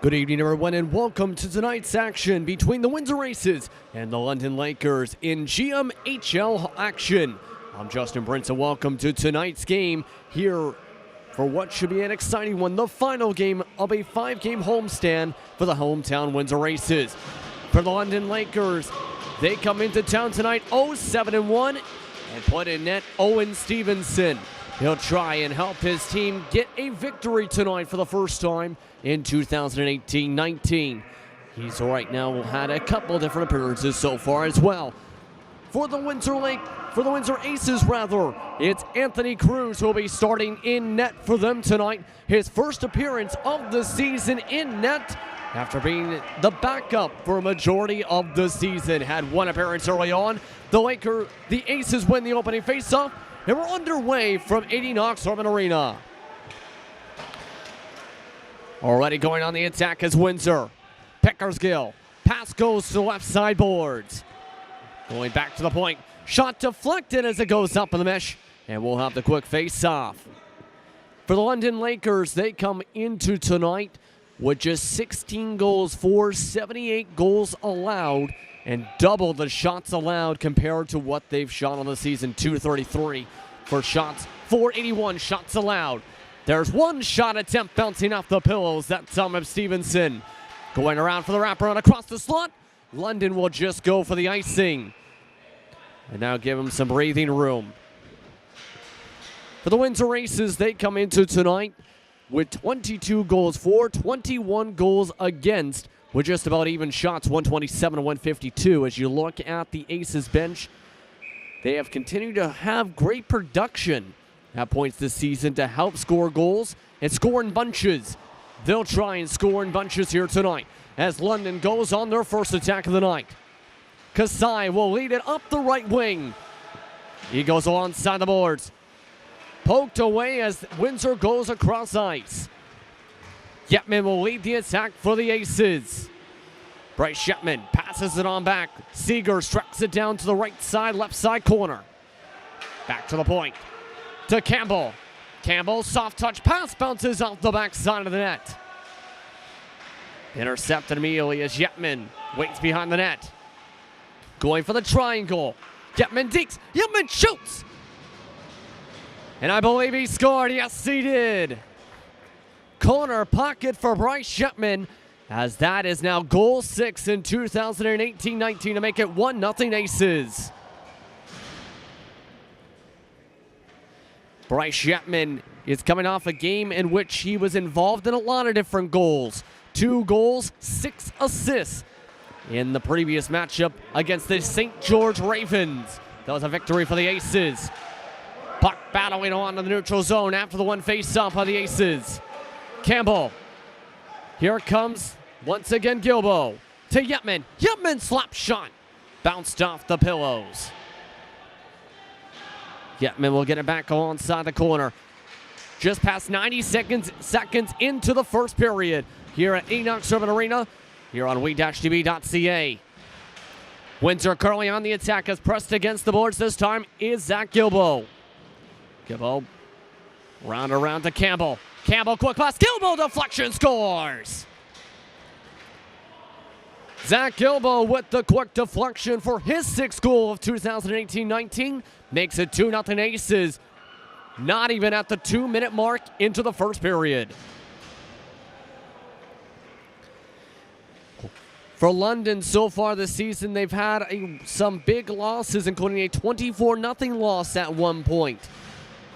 Good evening, everyone, and welcome to tonight's action between the Windsor Aces and the London Lakers in GMHL action. I'm Justin Brentz, and welcome to tonight's game here for what should be an exciting one, the final game of a 5-game homestand for the hometown Windsor Aces. For the London Lakers, they come into town tonight 0-7-1 and put in net Owen Stevenson. He'll try and help his team get a victory tonight for the first time in 2018-19. He's right now had a couple different appearances so far as well. For the Windsor Aces, it's Anthony Cruz who will be starting in net for them tonight. His first appearance of the season in net after being the backup for a majority of the season. Had one appearance early on. The Aces win the opening faceoff, and we're underway from 80 Knox Urban Arena. Already going on the attack is Windsor. Peckersgill. Pass goes to the left side boards. Going back to the point. Shot deflected as it goes up in the mesh. And we'll have the quick face-off. For the London Lakers, they come into tonight with just 16 goals for, 78 goals allowed, and double the shots allowed compared to what they've shot on the season. 233 for shots, 481 shots allowed. There's one shot attempt bouncing off the pillows. That's Tom Stevenson. Going around for the wraparound across the slot. London will just go for the icing. And now give him some breathing room. For the Windsor Aces, they come into tonight with 22 goals for, 21 goals against, with just about even shots, 127 to 152. As you look at the Aces bench, they have continued to have great production at points this season to help score goals and score in bunches. They'll try and score in bunches here tonight as London goes on their first attack of the night. Kasai will lead it up the right wing. He goes alongside the boards. Poked away as Windsor goes across ice. Yetman will lead the attack for the Aces. Bryce Shepman passes it on back. Seeger tracks it down to the right side, left side corner. Back to the point. To Campbell. Campbell, soft touch pass, bounces off the back side of the net. Intercepted immediately as Yetman waits behind the net. Going for the triangle. Yetman dekes. Yetman shoots. And I believe he scored. Yes, he did. Corner pocket for Bryce Shepman, as that is now goal 6 in 2018-19 to make it 1-0 Aces. Bryce Shepman is coming off a game in which he was involved in a lot of different goals. 2 goals, 6 assists in the previous matchup against the St. George Ravens. That was a victory for the Aces. Puck battling on in the neutral zone after the one face-off by the Aces. Campbell. Here comes, once again, Gilbo. To Yetman. Yetman slap shot. Bounced off the pillows. Yetman will get it back alongside the corner. Just past 90 seconds into the first period here at Enoch Urban Arena, here on we-tv.ca. Windsor currently on the attack as pressed against the boards this time is Zach Gilbo. Gilbo round around to Campbell. Campbell quick pass. Gilbo deflection scores. Zach Gilbo with the quick deflection for his 6th goal of 2018-19. Makes it 2-0 Aces. Not even at the 2-minute mark into the first period. For London so far this season, they've had some big losses, including a 24-0 loss at one point.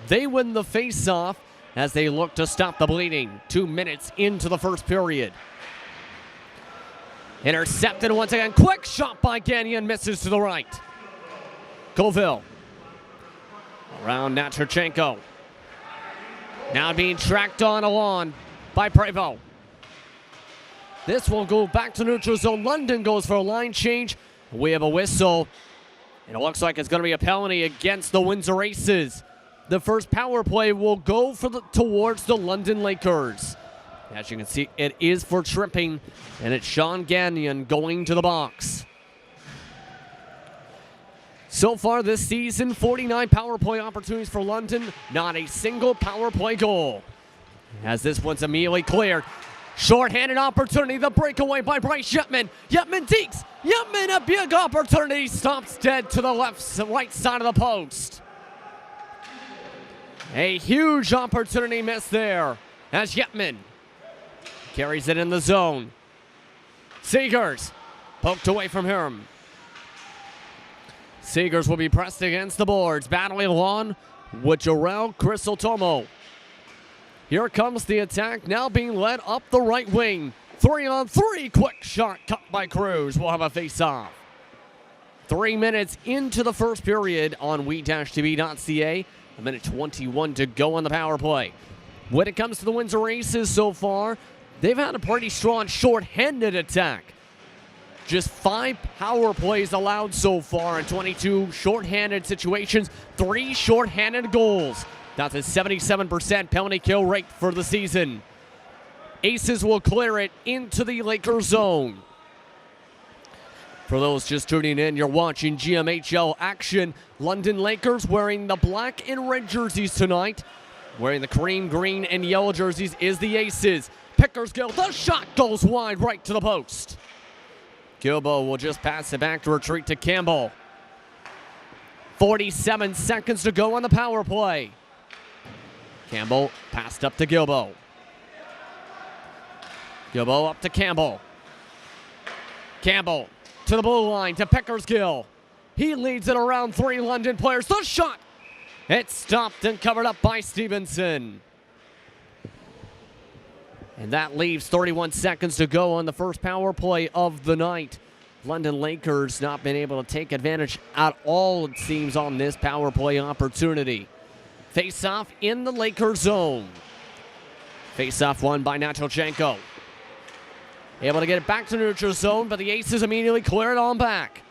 They win the face-off as they look to stop the bleeding 2 minutes into the first period. Intercepted once again. Quick shot by Gagnon, misses to the right. Colville. Around Nachurchenko. Now being tracked on by Prevost. This will go back to neutral zone. London goes for a line change. We have a whistle. And it looks like it's going to be a penalty against the Windsor Aces. The first power play will go towards the London Lakers. As you can see, it is for tripping, and it's Sean Gagnon going to the box. So far this season, 49 power play opportunities for London, not a single power play goal. As this one's immediately cleared. Short-handed opportunity, the breakaway by Bryce Yetman. Yetman dekes. Yetman, a big opportunity, stops dead to the right side of the post. A huge opportunity missed there as Yetman carries it in the zone. Seegers poked away from him. Seegers will be pressed against the boards, battling along with Jarrell Crisotomo. Here comes the attack, now being led up the right wing. 3-on-3, quick shot cut by Cruz. We'll have a face-off. 3 minutes into the first period on we-tv.ca. 1:21 to go on the power play. When it comes to the Windsor Aces so far, they've had a pretty strong short-handed attack. Just 5 power plays allowed so far in 22 short-handed situations, 3 short-handed goals. That's a 77% penalty kill rate for the season. Aces will clear it into the Lakers zone. For those just tuning in, you're watching GMHL action. London Lakers wearing the black and red jerseys tonight. Wearing the cream, green, and yellow jerseys is the Aces. Pickersgill, the shot goes wide right to the post. Gilbo will just pass it back to retreat to Campbell. 47 seconds to go on the power play. Campbell passed up to Gilbo. Gilbo up to Campbell. Campbell to the blue line to Pickersgill. He leads it around 3 London players. The shot! It's stopped and covered up by Stevenson. And that leaves 31 seconds to go on the first power play of the night. London Lakers not been able to take advantage at all, it seems, on this power play opportunity. Face-off in the Lakers zone. Face-off won by Nachelchenko. Able to get it back to neutral zone, but the Aces immediately clear it on back.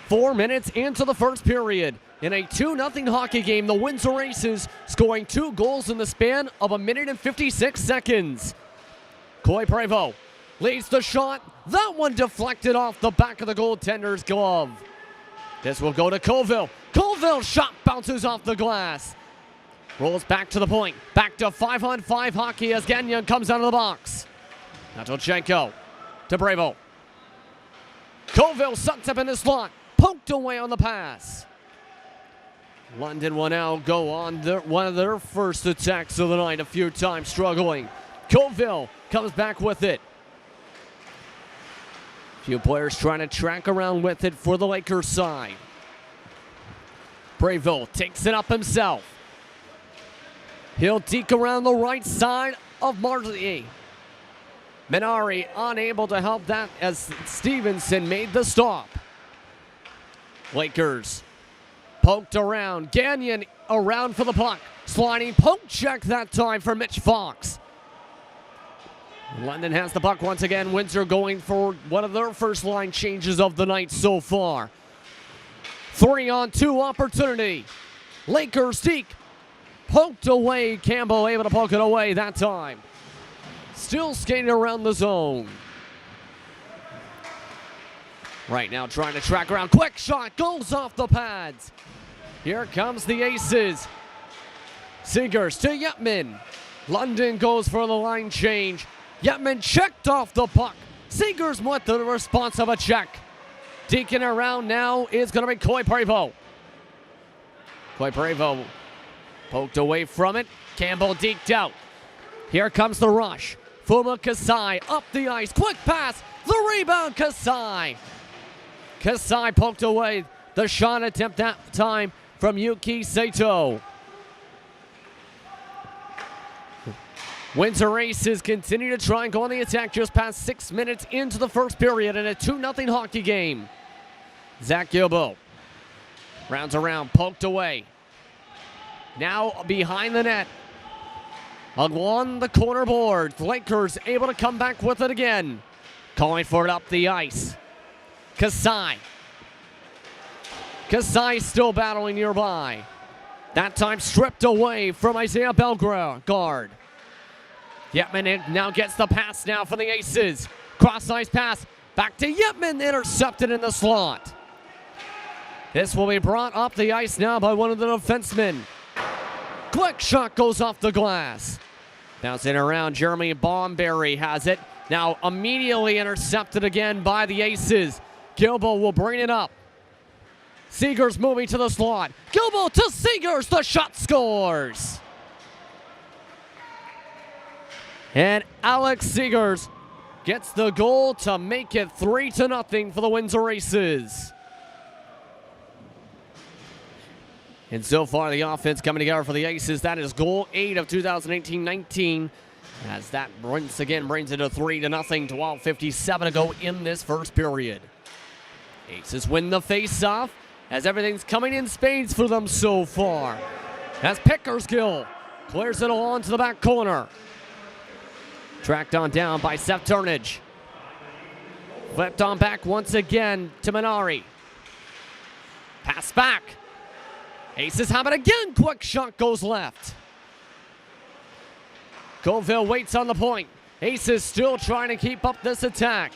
4 minutes into the first period. In a 2-0 hockey game, the Windsor Aces scoring 2 goals in the span of 1 minute and 56 seconds. Coy Prevost leads the shot. That one deflected off the back of the goaltender's glove. This will go to Colville. Colville's shot bounces off the glass. Rolls back to the point. Back to 5-on-5 hockey as Gagnon comes out of the box. Nachelchenko to Prevost. Colville sucks up in the slot. Poked away on the pass. London will now go on one of their first attacks of the night, a few times struggling. Colville comes back with it. Few players trying to track around with it for the Lakers side. Prevost takes it up himself. He'll deke around the right side of Marley. Minari unable to help that as Stevenson made the stop. Lakers poked around. Gagnon around for the puck. Sliding poke check that time for Mitch Fox. London has the puck once again. Windsor going for one of their first line changes of the night so far. 3-on-2 opportunity. Lakers deke. Poked away. Campbell able to poke it away that time. Still skating around the zone. Right now trying to track around. Quick shot goes off the pads. Here comes the Aces. Seegers to Yetman. London goes for the line change. Yetman checked off the puck. Seegers with the response of a check. Deking around now is going to be Coy Prevost. Coy Prevost poked away from it. Campbell deked out. Here comes the rush. Fuma Kasai up the ice. Quick pass. The rebound, Kasai. Kasai poked away. The shot attempt that time from Yuki Sato. Windsor Aces continue to try and go on the attack just past 6 minutes into the first period in a 2-0 hockey game. Zach Gilbo rounds around, poked away. Now behind the net. Along the corner board, Lakers able to come back with it again. Calling for it up the ice. Kasai. Kasai still battling nearby. That time stripped away from Isaiah Bellegarde. Yetman now gets the pass now for the Aces. Cross-ice pass. Back to Yetman, intercepted in the slot. This will be brought up the ice now by one of the defensemen. Quick shot goes off the glass. Bouncing around, Jeremy Bomberry has it. Now immediately intercepted again by the Aces. Gilbo will bring it up. Seegers moving to the slot. Gilbo to Seegers, the shot scores. And Alex Seegers gets the goal to make it 3-0 for the Windsor Aces. And so far, the offense coming together for the Aces. That is goal 8 of 2018-19. As that once again brings it to 3-0, 12:57 to go in this first period. Aces win the face-off as everything's coming in spades for them so far. As Pickersgill clears it along to the back corner. Tracked on down by Seth Turnage. Flipped on back once again to Minari. Pass back. Aces have it again. Quick shot goes left. Colville waits on the point. Aces still trying to keep up this attack.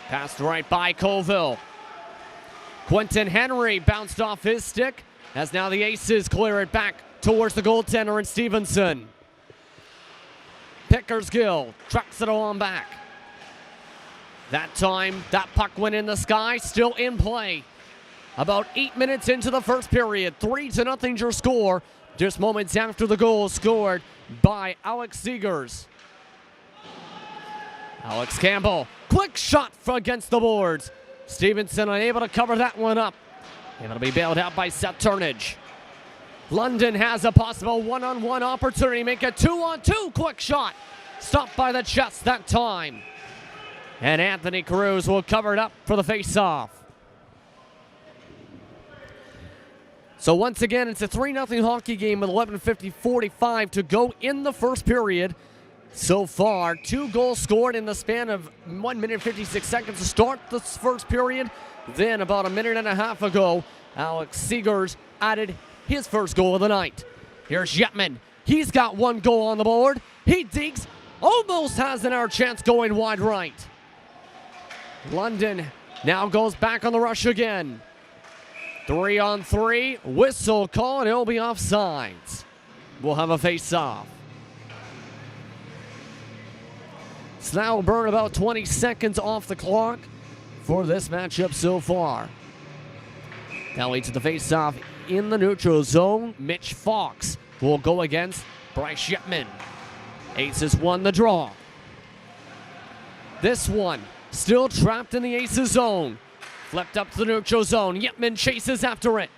Passed right by Colville. Quentin Henry bounced off his stick as now the Aces clear it back towards the goaltender and Stevenson. Pickersgill trucks it on back. That time, that puck went in the sky, still in play. About 8 minutes into the first period, 3-0 your score. Just moments after the goal scored by Alex Seegers. Alex Campbell, quick shot against the boards. Stevenson unable to cover that one up. Able to be bailed out by Seth Turnage. London has a possible one-on-one opportunity. Make a 2-on-2 quick shot. Stopped by the chest that time. And Anthony Cruz will cover it up for the face-off. So once again, it's a 3-0 hockey game with 11:45 to go in the first period. So far, 2 goals scored in the span of 1 minute 56 seconds to start this first period. Then about a minute and a half ago, Alex Seegers added his first goal of the night. Here's Yetman. He's got 1 goal on the board. He digs, almost has an hour chance going wide right. London now goes back on the rush again. 3-on-3, whistle call, and it'll be offsides. We'll have a face-off. So that will burn about 20 seconds off the clock for this matchup so far. Now leads to the face-off in the neutral zone. Mitch Fox will go against Bryce Yetman. Aces won the draw. This one still trapped in the Aces zone. Flipped up to the neutral zone. Yetman chases after it.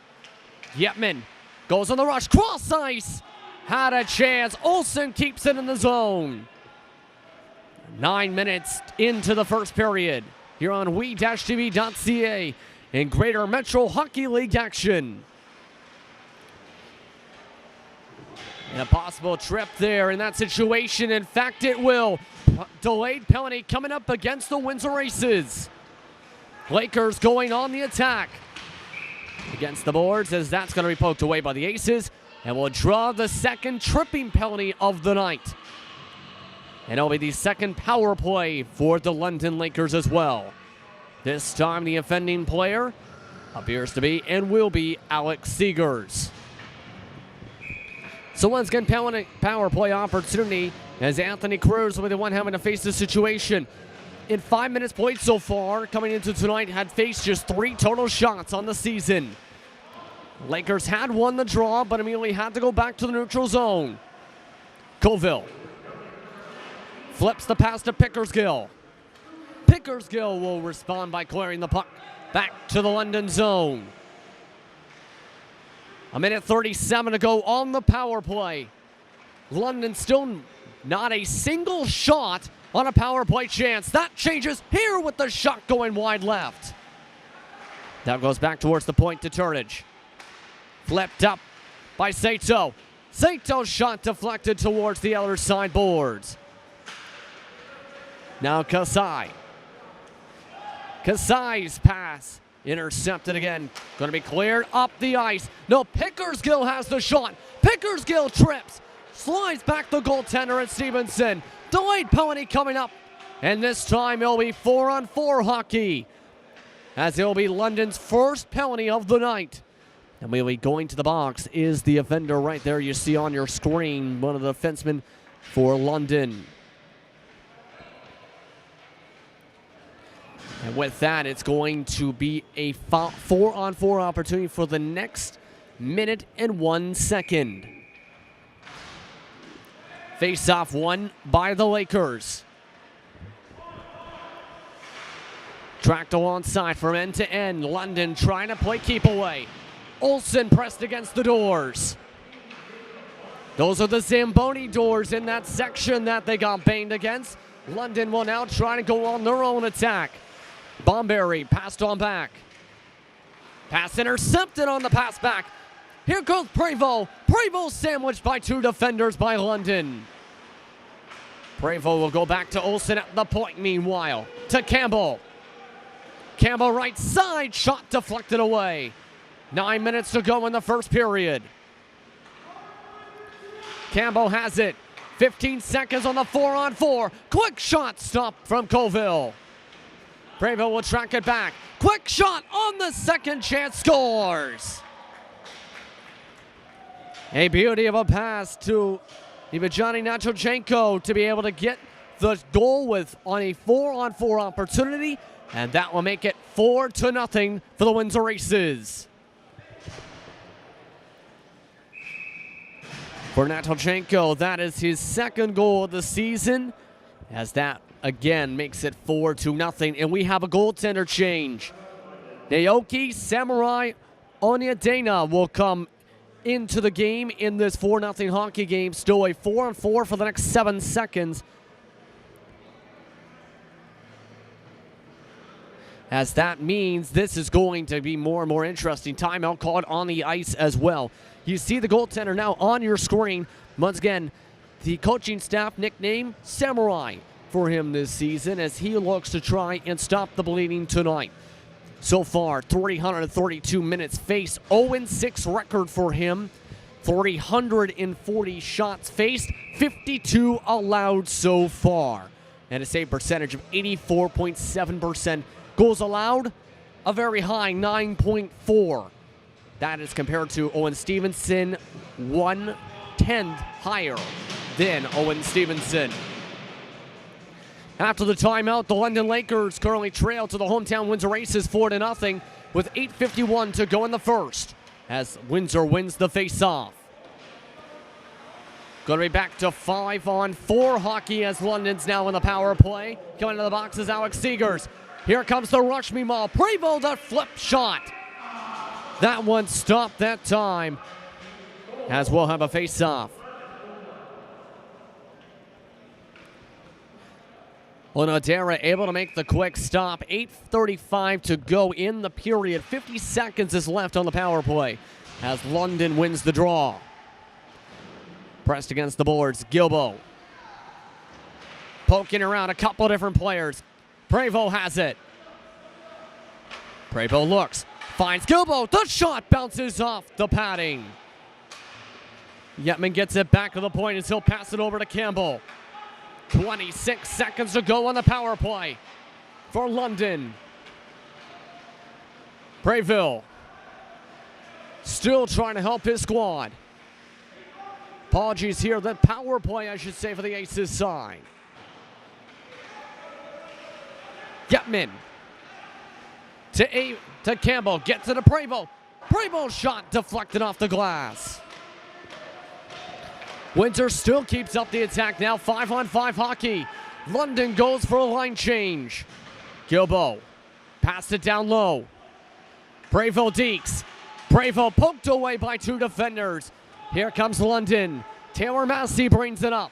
Yetman goes on the rush. Cross ice. Had a chance. Olsen keeps it in the zone. 9 minutes into the first period. Here on we-tv.ca in Greater Metro Hockey League action. And a possible trip there in that situation. In fact, it will. Delayed penalty coming up against the Windsor Aces. Lakers going on the attack against the boards as that's going to be poked away by the Aces and will draw the second tripping penalty of the night. And it'll be the second power play for the London Lakers as well. This time the offending player appears to be and will be Alex Seegers. So once again, power play opportunity as Anthony Cruz will be the one having to face the situation. In 5 minutes played so far, coming into tonight, had faced just 3 total shots on the season. Lakers had won the draw, but immediately had to go back to the neutral zone. Colville flips the pass to Pickersgill. Pickersgill will respond by clearing the puck back to the London zone. A minute 37 to go on the power play. London still not a single shot on a power play chance. That changes here with the shot going wide left. That goes back towards the point to Turnage. Flipped up by Sato. Sato's shot deflected towards the other side boards. Now Kasai. Kasai's pass intercepted again. Going to be cleared up the ice. No, Pickersgill has the shot. Pickersgill trips. Slides back the goaltender at Stevenson. Delayed penalty coming up. And this time it'll be 4-on-4 hockey. As it'll be London's first penalty of the night. And we'll be going to the box is the offender right there you see on your screen. One of the defensemen for London. And with that, it's going to be a 4-on-4 opportunity for the next minute and 1 second. Face-off won by the Lakers. Tracked alongside from end to end. London trying to play keep away. Olsen pressed against the doors. Those are the Zamboni doors in that section that they got banged against. London will now try to go on their own attack. Bomberry passed on back. Pass intercepted on the pass back. Here goes Prevost. Prevost sandwiched by 2 defenders by London. Prevost will go back to Olsen at the point meanwhile. To Campbell. Campbell right side, shot deflected away. 9 minutes to go in the first period. Campbell has it. 15 seconds on the 4-on-4. Quick shot stopped from Colville. Prevost will track it back. Quick shot on the second chance, scores. A beauty of a pass to Ivajani Nachochenko to be able to get the goal on a 4-on-4 opportunity, and that will make it 4-0 for the Windsor Aces. For Nachochenko, that is his second goal of the season, as that again makes it 4-0, and we have a goaltender change. Naoki Samurai Onyedena will come into the game in this 4-0 hockey game. Still a 4-on-4 for the next 7 seconds. As that means this is going to be more and more interesting. Timeout called on the ice as well. You see the goaltender now on your screen. Once again, the coaching staff nickname Samurai for him this season as he looks to try and stop the bleeding tonight. So far, 332 minutes faced, 0-6 record for him, 340 shots faced, 52 allowed so far, and a save percentage of 84.7%. Goals allowed, a very high 9.4. That is compared to Owen Stevenson, 1/10 higher than Owen Stevenson. After the timeout, the London Lakers currently trail to the hometown Windsor Aces 4-0 with 8:51 to go in the first as Windsor wins the face-off. Going to be back to 5-on-4 hockey as London's now in the power play. Coming to the box is Alex Seegers. Here comes the rush me maul. Prevost, the flip shot. That one stopped that time as we'll have a face-off. Onodera able to make the quick stop. 8:35 to go in the period. 50 seconds is left on the power play as London wins the draw. Pressed against the boards, Gilbo. Poking around a couple different players. Prevost has it. Prevost looks, finds Gilbo. The shot bounces off the padding. Yetman gets it back to the point as he'll pass it over to Campbell. 26 seconds to go on the power play for London. Brayville still trying to help his squad. Apologies here, the power play, I should say, for the Aces side. Getman to Campbell, get to the Prevost. Prevost shot deflected off the glass. Windsor still keeps up the attack now, 5-on-5 hockey. London goes for a line change. Gilbo passed it down low. Prevost Deeks. Prevost poked away by 2 defenders. Here comes London. Taylor Massey brings it up.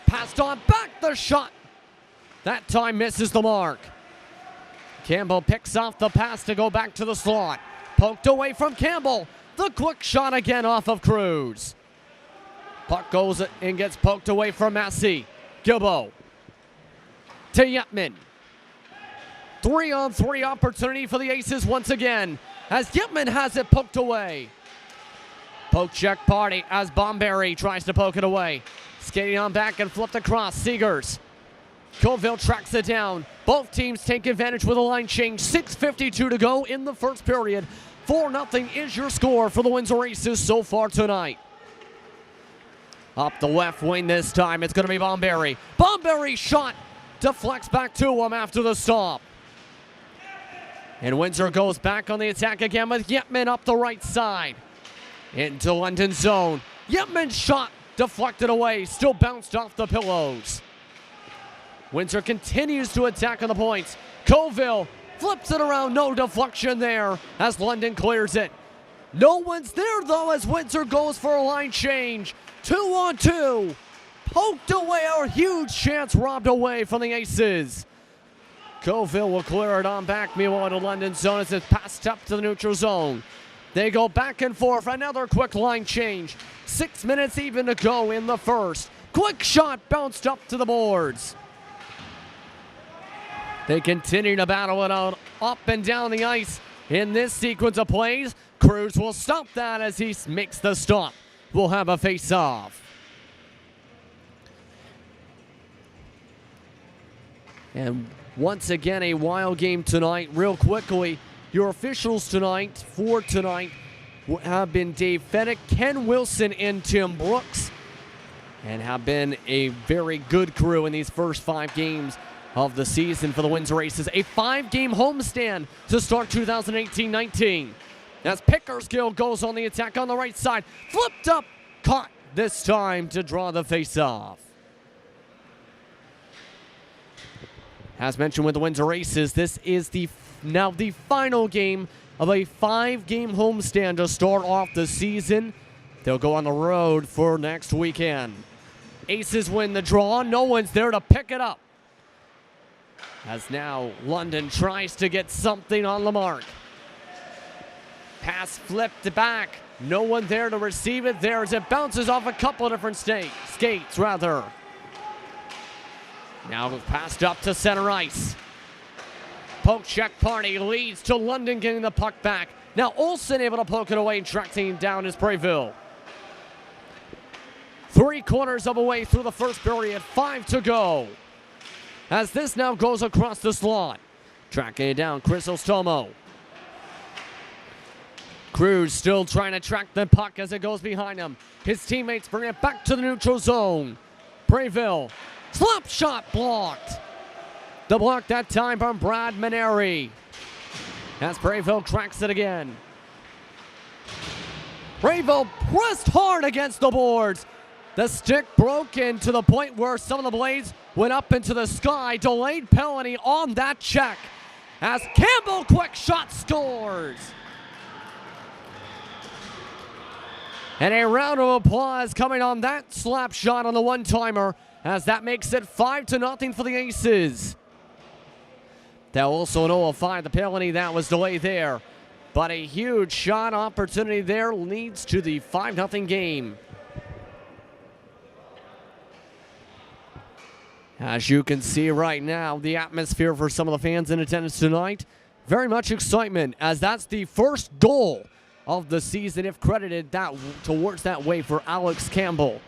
Passed on back, the shot. That time misses the mark. Campbell picks off the pass to go back to the slot. Poked away from Campbell. The quick shot again off of Cruz. Puck goes and gets poked away from Massey. Gilbo to Yetman. 3-on-3 opportunity for the Aces once again as Yetman has it poked away. Poke check party as Bomberry tries to poke it away. Skating on back and flipped across. Seegers. Colville tracks it down. Both teams take advantage with a line change. 6:52 to go in the first period. 4-0 is your score for the Windsor Aces so far tonight. Up the left wing this time. It's going to be Bomberry. Bomberry shot deflects back to him after the stop. And Windsor goes back on the attack again with Yetman up the right side. Into London zone. Yetman's shot deflected away. Still bounced off the pillows. Windsor continues to attack on the points. Colville flips it around. No deflection there as London clears it. No one's there though as Windsor goes for a line change. 2-on-2. Poked away, a huge chance robbed away from the Aces. Colville will clear it on back. Meanwhile, to London zone as it's passed up to the neutral zone. They go back and forth. Another quick line change. 6 minutes even to go in the first. Quick shot bounced up to the boards. They continue to battle it out up and down the ice in this sequence of plays. Cruz will stop that as he makes the stop. We'll have a face-off. And once again, a wild game tonight. Real quickly, your officials tonight, for tonight, have been Dave Fennick, Ken Wilson, and Tim Brooks, and have been a very good crew in these first 5 games of the season for the Windsor Aces. A 5-game homestand to start 2018-19. As Pickersgill goes on the attack on the right side. Flipped up, caught this time to draw the face-off. As mentioned with the Windsor Aces, this is now the final game of a 5-game homestand to start off the season. They'll go on the road for next weekend. Aces win the draw. No one's there to pick it up. As now London tries to get something on the mark. Pass flipped back. No one there to receive it. There as it bounces off a couple of different skates. Now passed up to center ice. Poke check party leads to London getting the puck back. Now Olsen able to poke it away and tracking down is Brayville. 3/4 of a way through the first period. 5 to go. As this now goes across the slot. Tracking it down, Chris Ostomo. Cruz still trying to track the puck as it goes behind him. His teammates bring it back to the neutral zone. Brayville, slap shot blocked. The block that time from Brad Maneri. As Brayville tracks it again. Brayville pressed hard against the boards. The stick broke in to the point where some of the blades went up into the sky. Delayed penalty on that check. As Campbell quick shot scores. And a round of applause coming on that slap shot on the one-timer as that makes it 5-0 for the Aces. They'll also nullify the penalty that was delayed there. But a huge shot opportunity there leads to the 5-0 game. As you can see right now, the atmosphere for some of the fans in attendance tonight, very much excitement as that's the first goal of the season, if credited that towards that way for Alex Campbell.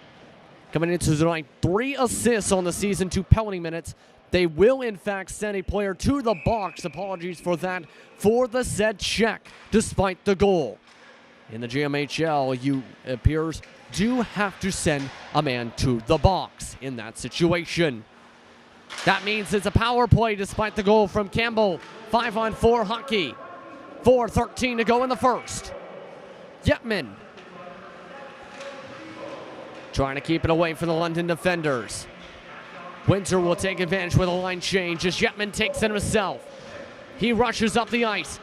Coming into tonight, 3 assists on the season, 2 penalty minutes. They will, in fact, send a player to the box. Apologies for that, for the said check, despite the goal. In the GMHL, you, it appears, do have to send a man to the box in that situation. That means it's a power play despite the goal from Campbell. 5-on-4 hockey. 4:13 to go in the first. Yetman trying to keep it away from the London defenders. Windsor will take advantage with a line change as Yetman takes it himself. He rushes up the ice.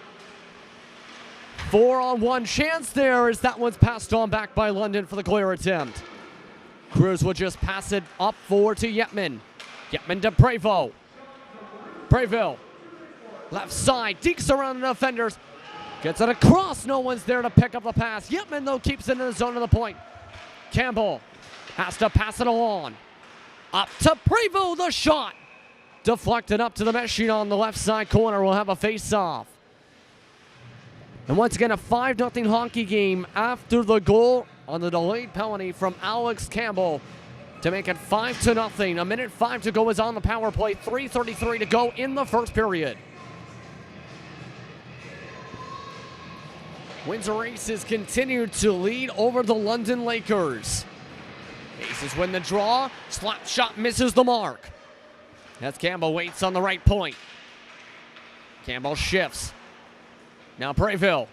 4-on-1 chance there as that one's passed on back by London for the clear attempt. Cruz will just pass it up forward to Yetman. Yetman to Brayville. Brayville, left side, dekes around the defenders. Gets it across, no one's there to pick up the pass. Yetman, though, keeps it in the zone of the point. Campbell has to pass it along. Up to Brayville, the shot. Deflected up to the meshing on the left side corner. We'll have a face-off. And once again, a 5-0 hockey game after the goal on the delayed penalty from Alex Campbell to make it 5-0. 1:05 to go is on the power play. 3:33 to go in the first period. Windsor Aces continue to lead over the London Lakers. A Aces win the draw. Slap shot misses the mark. As Campbell waits on the right point. Campbell shifts. Now Brayville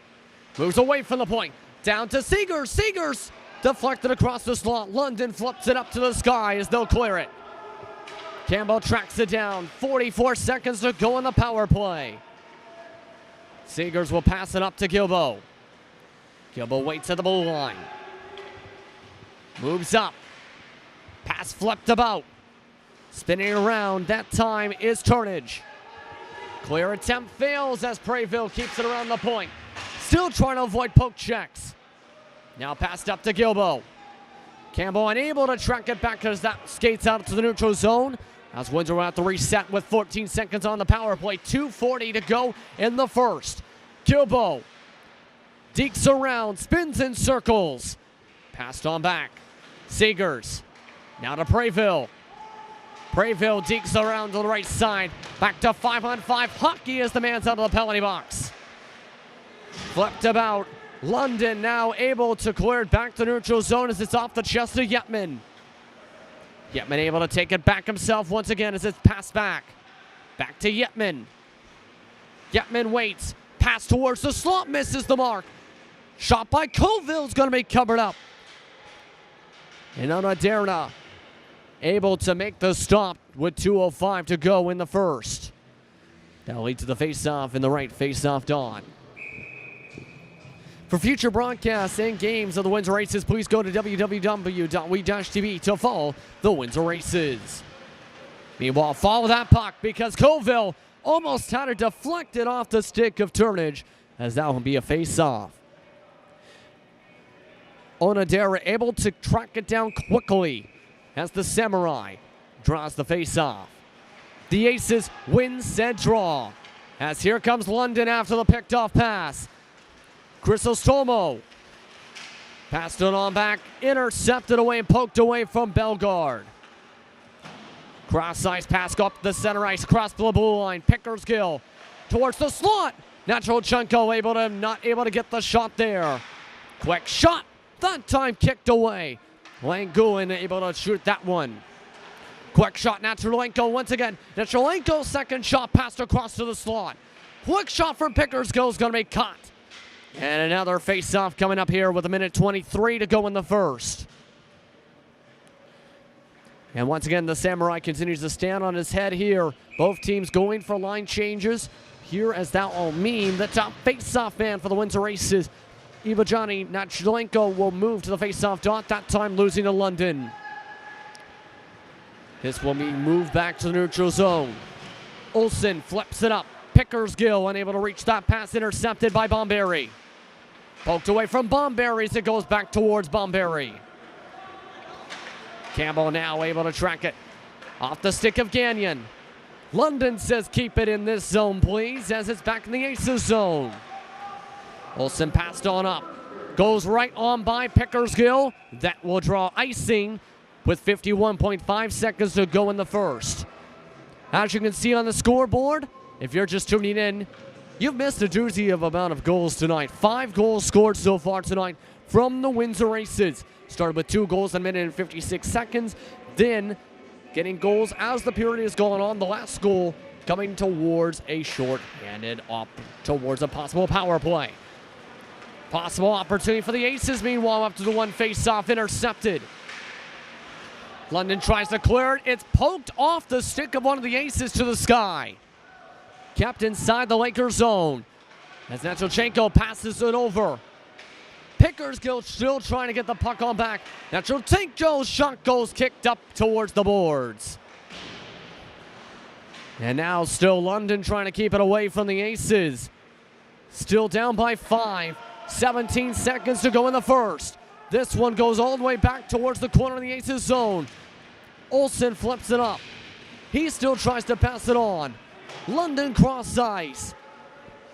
moves away from the point. Down to Seegers. Seegers deflected across the slot. London flips it up to the sky as they'll clear it. Campbell tracks it down. 44 seconds to go in the power play. Seegers will pass it up to Gilbo. Gilbo waits at the blue line. Moves up. Pass flipped about. Spinning around. That time is Turnage. Clear attempt fails as Brayville keeps it around the point. Still trying to avoid poke checks. Now passed up to Gilbo. Campbell unable to track it back as that skates out to the neutral zone. As Windsor will have to reset with 14 seconds on the power play. 2:40 to go in the first. Gilbo dekes around, spins in circles. Passed on back. Seegers. Now to Brayville. Brayville dekes around to the right side. Back to 5-on-5 hockey as the man's out of the penalty box. Flipped about. London now able to clear it back to neutral zone as it's off the chest of Yetman. Yetman able to take it back himself once again as it's passed back. Back to Yetman. Yetman waits. Pass towards the slot, misses the mark. Shot by Colville's going to be covered up. And Onaderna able to make the stop with 2:05 to go in the first. That'll lead to the face-off in the right face-off dot. For future broadcasts and games of the Windsor Aces, please go to www.we-tv to follow the Windsor Aces. Meanwhile, follow that puck because Colville almost had it deflected off the stick of Turnage as that will be a face-off. Onodera able to track it down quickly as the Samurai draws the face-off. The Aces win said draw as here comes London after the picked-off pass. Crisostomo passed it on back, intercepted away and poked away from Bellegarde. Cross-ice pass go up the center ice, across the blue line. Pickersgill towards the slot. Natural Chunko not able to get the shot there. Quick shot, that time kicked away. Langouin able to shoot that one. Quick shot, Naturenko once again. Naturenko second shot passed across to the slot. Quick shot from Pickersgill is going to be caught. And another face-off coming up here with 1:23 to go in the first. And once again, the Samurai continues to stand on his head here. Both teams going for line changes here as that will mean the top face-off man for the Windsor Aces. Ivajani Nachulenko will move to the face-off dot, that time losing to London. This will be moved back to the neutral zone. Olsen flips it up. Pickersgill unable to reach that pass, intercepted by Bomberry. Poked away from Bomberry as it goes back towards Bomberry. Campbell now able to track it off the stick of Gagnon. London says keep it in this zone, please, as it's back in the Aces zone. Olsen passed on up. Goes right on by Pickersgill. That will draw icing with 51.5 seconds to go in the first. As you can see on the scoreboard, if you're just tuning in, you've missed a doozy of amount of goals tonight. 5 goals scored so far tonight from the Windsor Aces. Started with 2 goals in a minute and 56 seconds. Then getting goals as the period is going on. The last goal coming towards a short-handed up towards a possible power play. Possible opportunity for the Aces. Meanwhile, up to the one face-off, intercepted. London tries to clear it. It's poked off the stick of one of the Aces to the sky. Kept inside the Lakers zone as Nachelchenko passes it over. Pickersgill still trying to get the puck on back. Nachelchenko's shot goes kicked up towards the boards. And now still London trying to keep it away from the Aces. Still down by 5. 17 seconds to go in the first. This one goes all the way back towards the corner of the Aces zone. Olsen flips it up. He still tries to pass it on. London cross ice.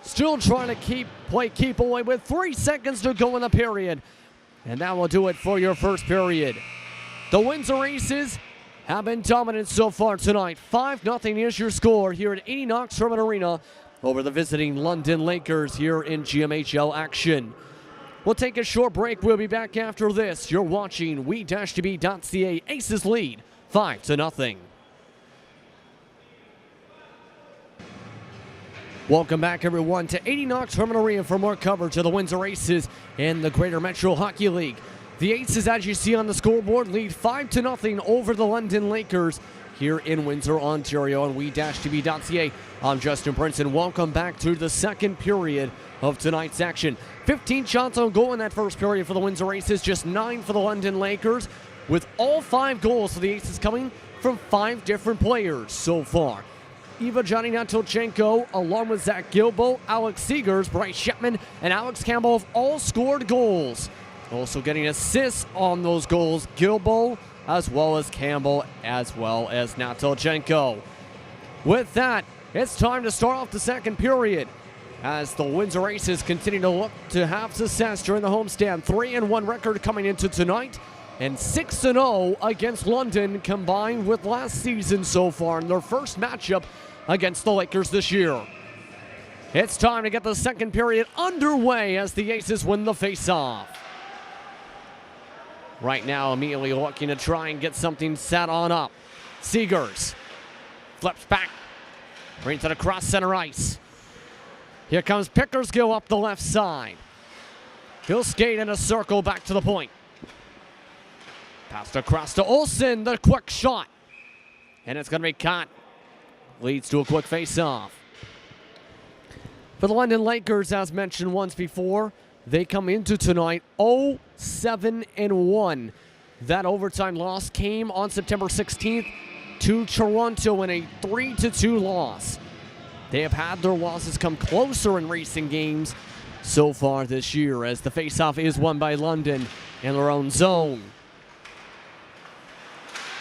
Still trying to keep away with 3 seconds to go in the period. And that will do it for your first period. The Windsor Aces have been dominant so far tonight. 5-0 is your score here at 80 Knox Sherman Arena over the visiting London Lakers here in GMHL action. We'll take a short break. We'll be back after this. You're watching we-tv.ca. Aces lead 5-0. Welcome back, everyone, to 80 Knox Terminal Arena for more coverage of the Windsor Aces in the Greater Metro Hockey League. The Aces, as you see on the scoreboard, lead 5-0 over the London Lakers here in Windsor, Ontario on we-tv.ca. I'm Justin Prince, and welcome back to the second period of tonight's action. 15 shots on goal in that first period for the Windsor Aces, just 9 for the London Lakers, with all 5 goals for the Aces coming from 5 different players so far. Johnny Natolchenko, along with Zach Gilbo, Alex Seegers, Bryce Shepman, and Alex Campbell have all scored goals. Also getting assists on those goals, Gilbo, as well as Campbell, as well as Natolchenko. With that, it's time to start off the second period as the Windsor Aces continue to look to have success during the homestand. 3-1 record coming into tonight, and 6-0 against London combined with last season so far in their first matchup against the Lakers this year. It's time to get the second period underway as the Aces win the face-off. Right now, immediately looking to try and get something set on up. Seegers flips back, brings it across center ice. Here comes Pickersgill up the left side. He'll skate in a circle back to the point. Passed across to Olsen, the quick shot. And it's going to be caught. Leads to a quick face-off. For the London Lakers, as mentioned once before, they come into tonight 0-7-1. That overtime loss came on September 16th to Toronto in a 3-2 loss. They have had their losses come closer in recent games so far this year, as the face-off is won by London in their own zone.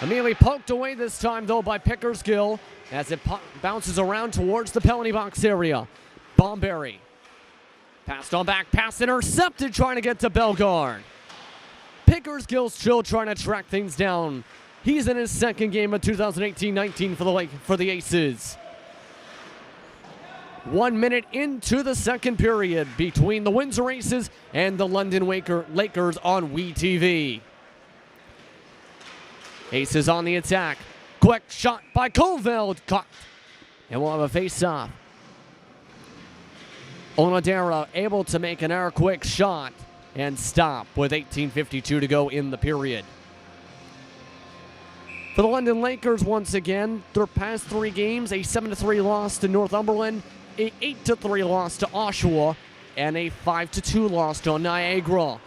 Immediately poked away this time, though, by Pickersgill as it bounces around towards the penalty box area. Bomberry passed on back, pass intercepted, trying to get to Bellegarde. Pickersgill still trying to track things down. He's in his second game of 2018-19 for the Aces. 1 minute into the second period between the Windsor Aces and the London Lakers on WeTV. Aces on the attack. Quick shot by Coveld. Caught. And we'll have a face-off. Onodera able to make an quick shot and stop with 18:52 to go in the period. For the London Lakers, once again, their past 3 games, a 7-3 loss to Northumberland, a 8-3 loss to Oshawa, and a 5-2 loss to Niagara.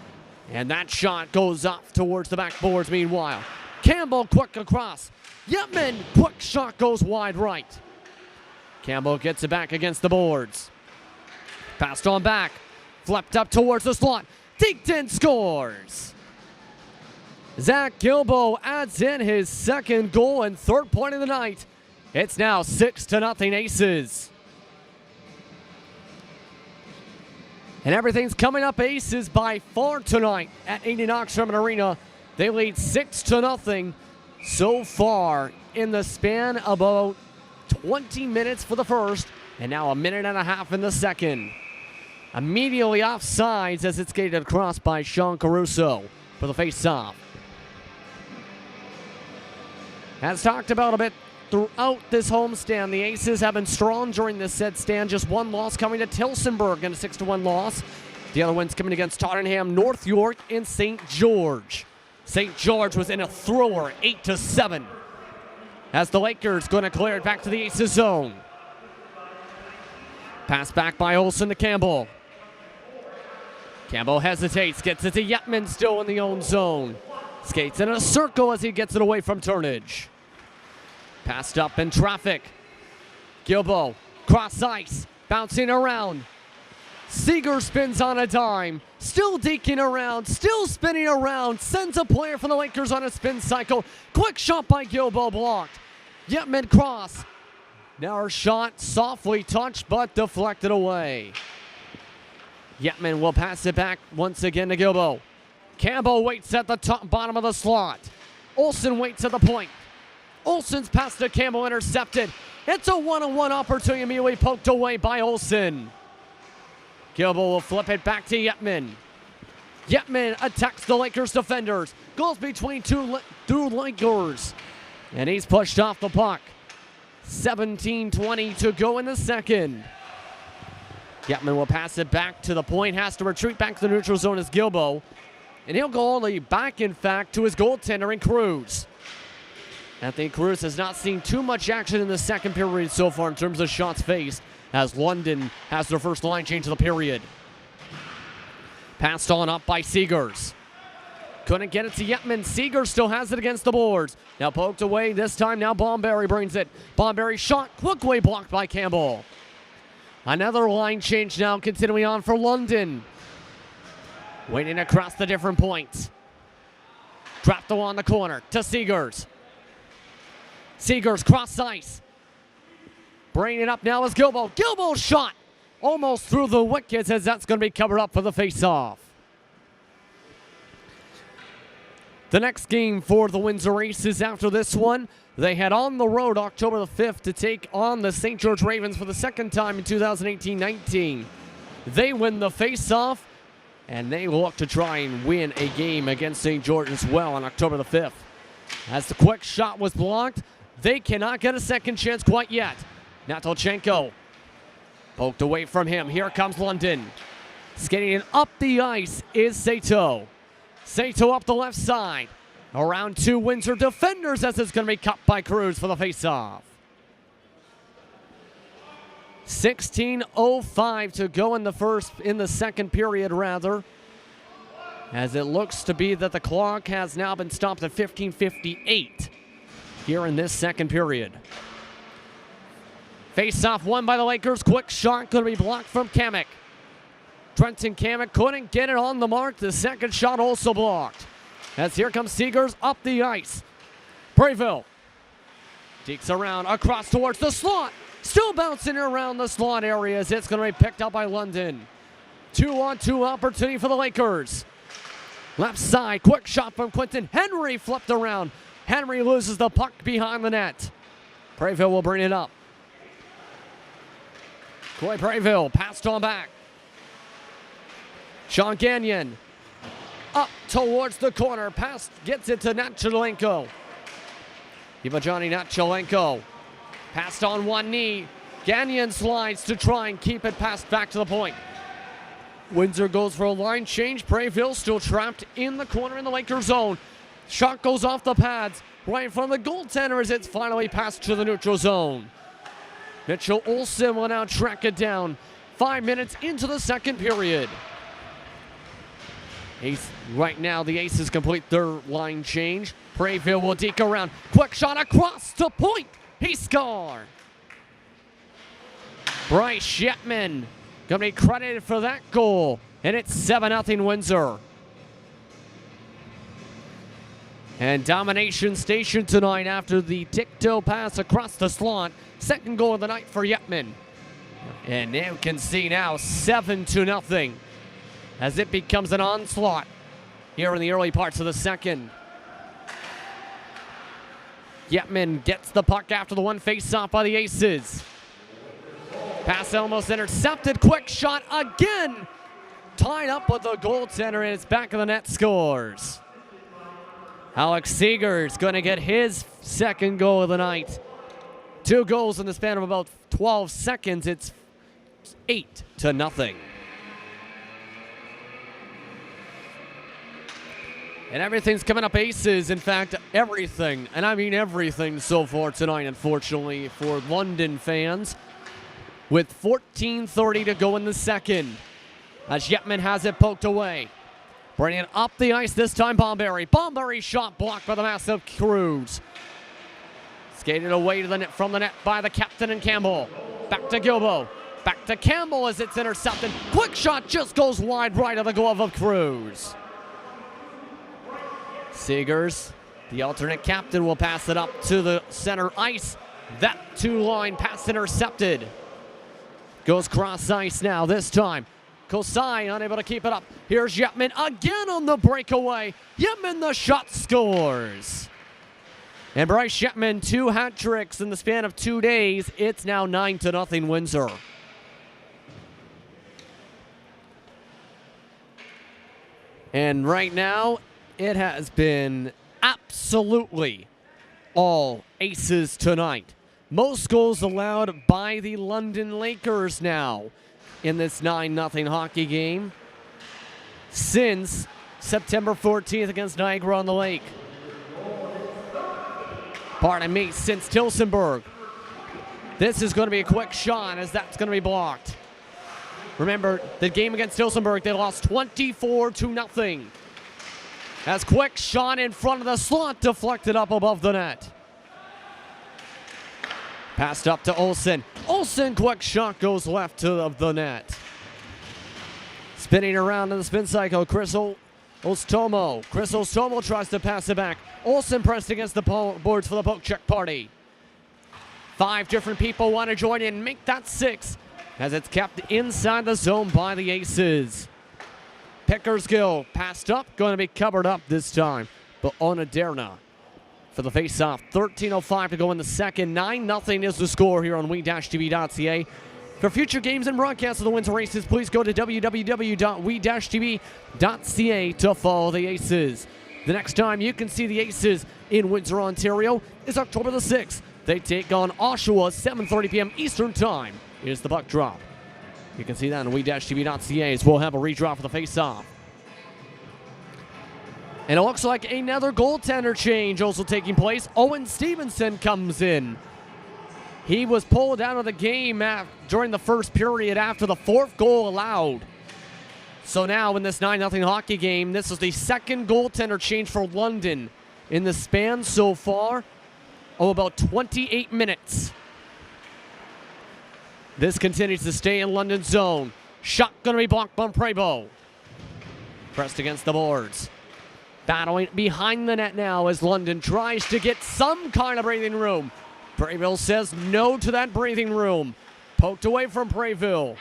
And that shot goes off towards the backboards meanwhile. Campbell quick across. Yetman, quick shot goes wide right. Campbell gets it back against the boards. Passed on back. Flipped up towards the slot. Deakton scores. Zach Gilbo adds in his second goal and third point of the night. It's now 6-0 Aces. And everything's coming up Aces by far tonight at 80 Knox Terminal Arena. They lead 6-0 so far in the span of about 20 minutes for the first, and now a minute and a half in the second. Immediately offsides as it's skated across by Sean Caruso for the face-off. As talked about a bit throughout this homestand, the Aces have been strong during this set stand. Just one loss coming to Tillsonburg in a 6-1 loss. The other one's coming against Tottenham, North York, and St. George. St. George was in a thrower, 8-7. As the Lakers going to clear it back to the Aces zone. Pass back by Olsen to Campbell. Campbell hesitates, gets it to Yetman, still in the own zone. Skates in a circle as he gets it away from Turnage. Passed up in traffic. Gilbo, cross ice, bouncing around. Seeger spins on a dime, still deking around, still spinning around, sends a player from the Lakers on a spin cycle. Quick shot by Gilbo, blocked. Yetman cross. Now her shot softly touched but deflected away. Yetman will pass it back once again to Gilbo. Campbell waits at the bottom of the slot. Olsen waits at the point. Olsen's pass to Campbell intercepted. It's a one-on-one opportunity immediately poked away by Olsen. Gilbo will flip it back to Yetman. Yetman attacks the Lakers defenders. Goes between two Lakers. And he's pushed off the puck. 17:20 to go in the second. Yetman will pass it back to the point. Has to retreat back to the neutral zone as Gilbo. And he'll go all the way back, in fact, to his goaltender in Cruz. Anthony Cruz has not seen too much action in the second period so far in terms of shots faced, as London has their first line change of the period. Passed on up by Seegers. Couldn't get it to Yetman. Seegers still has it against the boards. Now poked away this time. Now Bomberry brings it. Bomberry shot. Quick way blocked by Campbell. Another line change now continuing on for London. Waiting across the different points. Dropped the one on the corner to Seegers. Seegers cross ice. Bringing it up now is Gilbo. Gilbo's shot. Almost through the wickets, as that's going to be covered up for the face-off. The next game for the Windsor Aces after this one, they head on the road October the 5th to take on the St. George Ravens for the second time in 2018-19. They win the face-off, and they look to try and win a game against St. George as well on October the 5th. As the quick shot was blocked, they cannot get a second chance quite yet. Natolchenko poked away from him. Here comes London. Skating up the ice is Sato. Sato up the left side. Around two Windsor defenders as it's going to be cut by Cruz for the faceoff. 16:05 to go in the second period rather. As it looks to be that the clock has now been stopped at 15:58 here in this second period. Face-off won by the Lakers. Quick shot going to be blocked from Kamek. Trenton Kamek couldn't get it on the mark. The second shot also blocked. As here comes Seegers up the ice. Brayville dekes around across towards the slot. Still bouncing around the slot area as it's going to be picked up by London. 2-on-2 opportunity for the Lakers. Left side, quick shot from Quinton. Henry flipped around. Henry loses the puck behind the net. Brayville will bring it up. Coy Brayville passed on back. Sean Gagnon up towards the corner. Pass gets it to Natchalenko. Ivajani Natchalenko passed on one knee. Gagnon slides to try and keep it passed back to the point. Windsor goes for a line change. Brayville still trapped in the corner in the Lakers zone. Shot goes off the pads right in front of the goaltender as it's finally passed to the neutral zone. Mitchell Olsen will now track it down. 5 minutes into the second period. Right now, the Aces complete their line change. Brayville will deke around. Quick shot across the point. He scored. Bryce Yetman going to be credited for that goal. And it's 7-0 Windsor. And domination station tonight after the tic-toe pass across the slot. Second goal of the night for Yetman. And you can see now 7-0 as it becomes an onslaught here in the early parts of the second. Yetman gets the puck after the one face-off by the Aces. Pass almost intercepted. Quick shot again. Tied up with the goaltender, and it's back of the net scores. Alex Seegers going to get his second goal of the night. 2 goals in the span of about 12 seconds. It's 8-0. And everything's coming up Aces. In fact, everything, and I mean everything so far tonight, unfortunately, for London fans. With 14:30 to go in the second. As Yetman has it poked away. Bringing it up the ice this time, Bomberry. Bomberry shot blocked by the massive Cruz. Skated away to the net from the net by the captain and Campbell. Back to Gilbo. Back to Campbell as it's intercepted. Quick shot just goes wide right of the glove of Cruz. Seegers, the alternate captain, will pass it up to the center ice. That two-line pass intercepted. Goes cross ice now this time. Kosai unable to keep it up. Here's Yetman again on the breakaway. Yetman the shot scores. And Bryce Yetman 2 hat tricks in the span of 2 days. It's now 9-0 Windsor. And right now, it has been absolutely all aces tonight. Most goals allowed by the London Lakers now in this 9-0 hockey game since September 14th against Niagara-on-the-Lake. Pardon me, since Tillsonburg. This is going to be a quick shot as that's going to be blocked. Remember, the game against Tillsonburg, they lost 24-0. As quick shot in front of the slot, deflected up above the net. Passed up to Olsen. Olsen, quick shot, goes left of the net. Spinning around in the spin cycle, Chris Ostomo. Chris Ostomo tries to pass it back. Olsen pressed against the boards for the poke check party. 5 different people want to join in, make that 6, as it's kept inside the zone by the Aces. Pickersgill passed up, going to be covered up this time, but Onaderna for the face-off. 13:05 to go in the second. 9-0 is the score here on we-tv.ca. For future games and broadcasts of the Windsor Aces, please go to www.we-tv.ca to follow the Aces. The next time you can see the Aces in Windsor, Ontario is October the 6th. They take on Oshawa, 7:30 p.m. Eastern Time is the puck drop. You can see that on we-tv.ca as we'll have a redraw for the face-off. And it looks like another goaltender change also taking place. Owen Stevenson comes in. He was pulled out of the game during the first period after the 4th goal allowed. So now in this 9-0 hockey game, this is the second goaltender change for London in the span so far of about 28 minutes. This continues to stay in London's zone. Shot going to be blocked by Prevost. Pressed against the boards. Battling behind the net now as London tries to get some kind of breathing room. Prevost says no to that breathing room. Poked away from Prevost.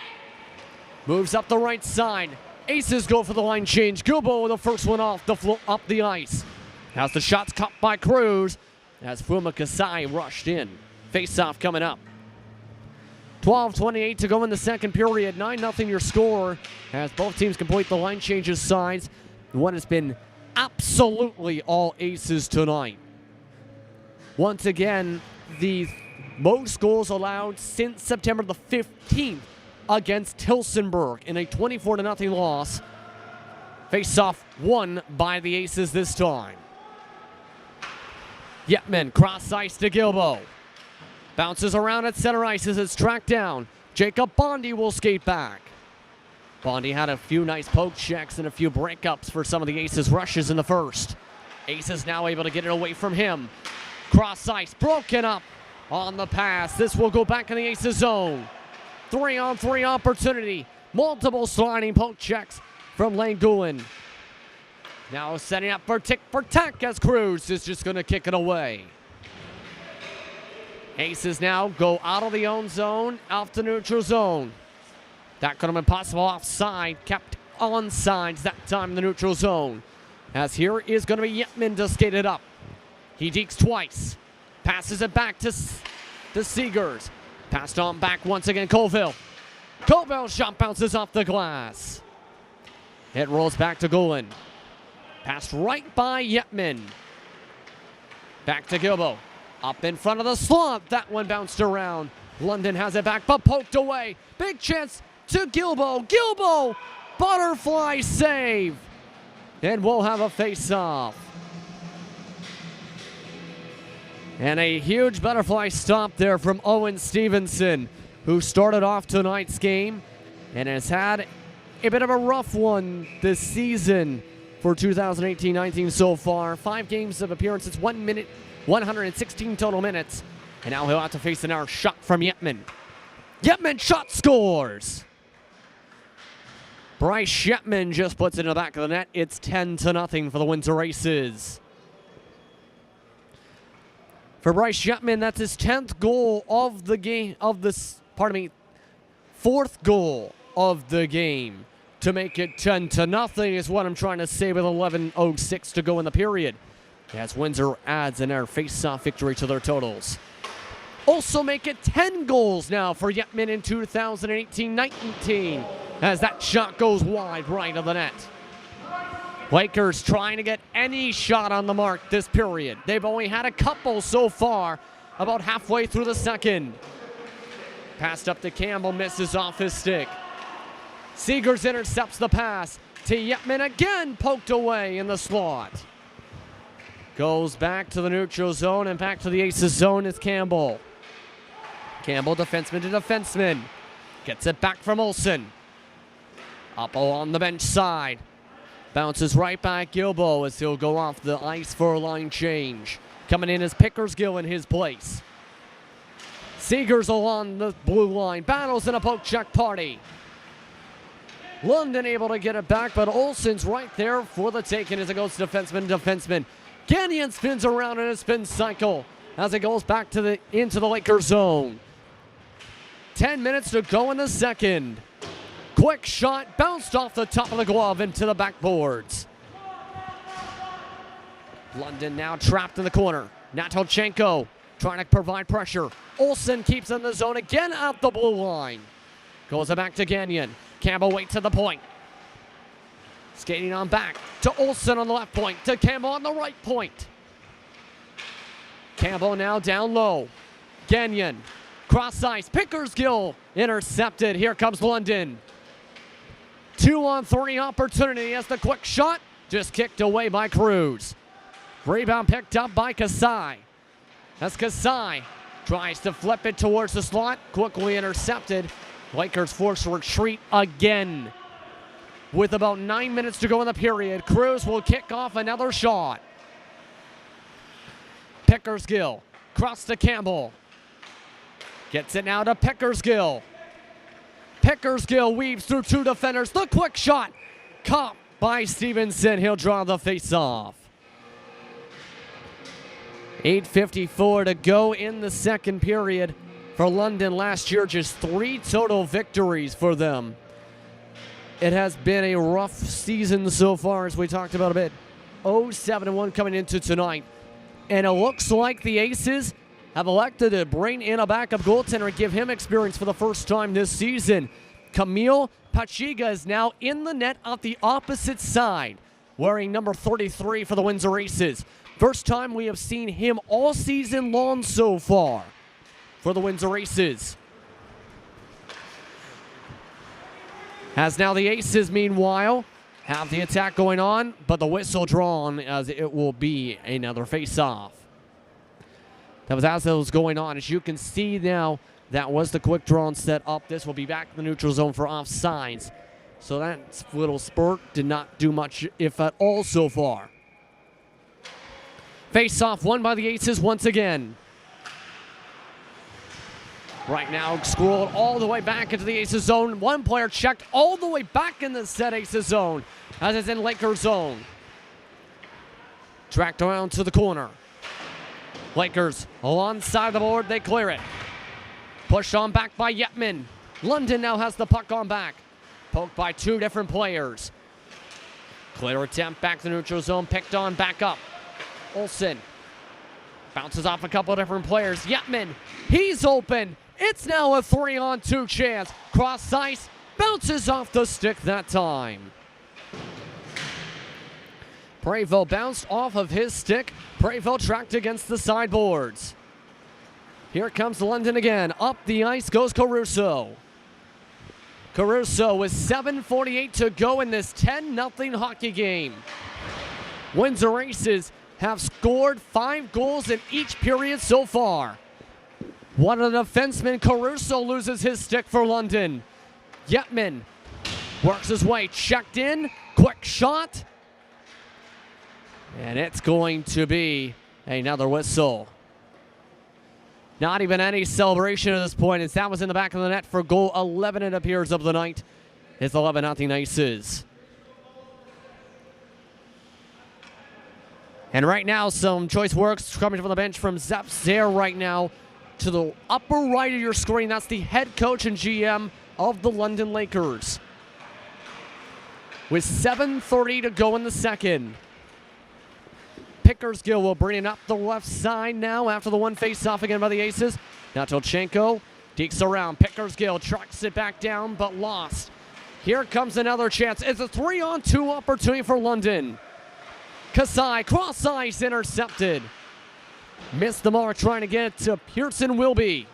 Moves up the right side. Aces go for the line change. Gilbo, the first one off up the ice. Has the shots cut by Cruz as Fuma Kasai rushed in. Face-off coming up. 12:28 to go in the second period. 9-0 your score as both teams complete the line changes sides. What has been absolutely all aces tonight. Once again, the most goals allowed since September the 15th against Tillsonburg in a 24-0 loss. Face-off won by the Aces this time. Yetman cross ice to Gilbo. Bounces around at center ice as it's tracked down. Jacob Bondi will skate back. Bondi had a few nice poke checks and a few breakups for some of the Aces rushes in the first. Aces now able to get it away from him. Cross ice broken up on the pass. This will go back in the Aces zone. 3-on-3 opportunity. Multiple sliding poke checks from Langulin. Now setting up for tick for tack as Cruz is just going to kick it away. Aces now go out of the own zone, off the neutral zone. That could have been possible offside, kept on sides that time in the neutral zone. As here is going to be Yetman to skate it up. He dekes twice. Passes it back to Seegers. Passed on back once again, Colville. Colville's shot bounces off the glass. It rolls back to Golan. Passed right by Yetman. Back to Gilbo. Up in front of the slot. That one bounced around. London has it back, but poked away. Big chance to Gilbo. Gilbo! Butterfly save. And we'll have a face-off. And a huge butterfly stop there from Owen Stevenson, who started off tonight's game and has had a bit of a rough one this season for 2018-19 so far. 5 games of appearances, 1 minute, 116 total minutes. And now he'll have to face another shot from Yetman. Yetman shot scores. Bryce Yetman just puts it in the back of the net. It's 10-0 for the Windsor Aces. For Bryce Yetman, that's his 10th goal of the game, fourth goal of the game to make it 10-0 is what I'm trying to say with 11:06 to go in the period. As Windsor adds another face-off victory to their totals. Also make it 10 goals now for Yetman in 2018-19 as that shot goes wide right of the net. Lakers trying to get any shot on the mark this period. They've only had a couple so far, about halfway through the second. Passed up to Campbell, misses off his stick. Seegers intercepts the pass to Yetman, again poked away in the slot. Goes back to the neutral zone and back to the Aces zone is Campbell. Campbell, defenseman to defenseman. Gets it back from Olsen. Up along the bench side. Bounces right back Gilbo as he'll go off the ice for a line change. Coming in is Pickersgill in his place. Seegers along the blue line. Battles in a poke check party. London able to get it back, but Olsen's right there for the taking as it goes to defenseman. Gagnon spins around in a spin cycle as it goes back to into the Lakers zone. 10 minutes to go in the second. Quick shot, bounced off the top of the glove into the backboards. London now trapped in the corner. Natolchenko trying to provide pressure. Olsen keeps in the zone again out the blue line. Goes it back to Gagnon. Campbell waits at the point. Skating on back to Olsen on the left point, to Campbell on the right point. Campbell now down low. Gagnon, cross ice, Pickersgill intercepted. Here comes London. 2-on-3 opportunity as the quick shot just kicked away by Cruz. Rebound picked up by Kasai. As Kasai tries to flip it towards the slot, quickly intercepted. Lakers forced to retreat again. With about 9 minutes to go in the period, Cruz will kick off another shot. Pickersgill, cross to Campbell. Gets it now to Pickersgill. Pickersgill weaves through two defenders. The quick shot, caught by Stevenson. He'll draw the face-off. 8:54 to go in the second period. For London last year, just 3 total victories for them. It has been a rough season so far, as we talked about a bit. 0-7-1 coming into tonight. And it looks like the Aces have elected to bring in a backup goaltender and give him experience for the first time this season. Camille Pachiga is now in the net on the opposite side, wearing number 33 for the Windsor Aces. First time we have seen him all season long so far for the Windsor Aces. As now the Aces, meanwhile, have the attack going on, but the whistle drawn as it will be another face-off. That was as it was going on. As you can see now, that was the quick draw and set up. This will be back in the neutral zone for offsides. So that little spurt did not do much, if at all, so far. Face-off won by the Aces once again. Right now, scrolled all the way back into the Aces zone. One player checked all the way back in the set Aces zone, as it's in Lakers zone. Tracked around to the corner. Lakers alongside the board, they clear it. Pushed on back by Yetman. London now has the puck on back. Poked by 2 different players. Clear attempt back to the neutral zone, picked on back up. Olsen bounces off a couple of different players. Yetman, he's open. It's now a 3-on-2 chance. Cross ice, bounces off the stick that time. Prevost bounced off of his stick. Prevost tracked against the sideboards. Here comes London again. Up the ice goes Caruso. Caruso with 7:48 to go in this 10-0 hockey game. Windsor Aces have scored 5 goals in each period so far. One of the defensemen, Caruso, loses his stick for London. Yetman works his way, checked in, quick shot. And it's going to be another whistle. Not even any celebration at this point, as that was in the back of the net for goal 11, it appears, of the night. It's 11-0 Aces. And right now, some choice works coming from the bench from Zep Zaire right now. To the upper right of your screen, that's the head coach and GM of the London Lakers. With 7:30 to go in the second. Pickersgill will bring it up the left side now after the one face-off again by the Aces. Now Tolchenko dekes around. Pickersgill trucks it back down, but lost. Here comes another chance. It's a 3-on-2 opportunity for London. Kasai, cross ice, intercepted. Missed the mark trying to get it to Pearson Wilby.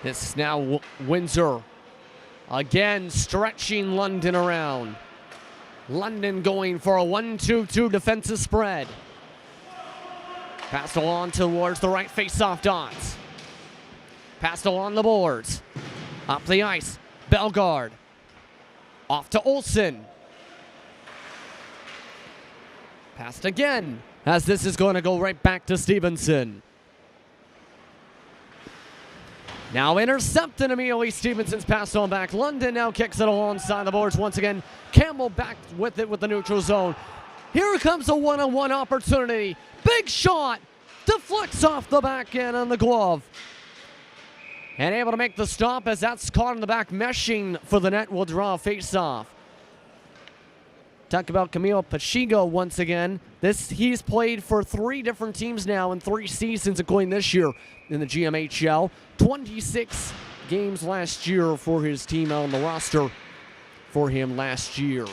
This is now Windsor. Again, stretching London around. London going for a 1-2-2 defensive spread. Passed along towards the right face-off dots. Passed along the boards. Up the ice. Bellegarde. Off to Olsen. Passed again, as this is going to go right back to Stevenson. Now intercepted immediately. Stevenson's passed on back. London now kicks it alongside the boards once again. Campbell back with it with the neutral zone. Here comes a one-on-one opportunity. Big shot. Deflects off the back end on the glove. And able to make the stop as that's caught in the back. Meshing for the net will draw a face-off. Talk about Camilo Pacheco once again. He's played for 3 different teams now in 3 seasons, including this year in the GMHL. 26 games last year for his team on the roster for him last year.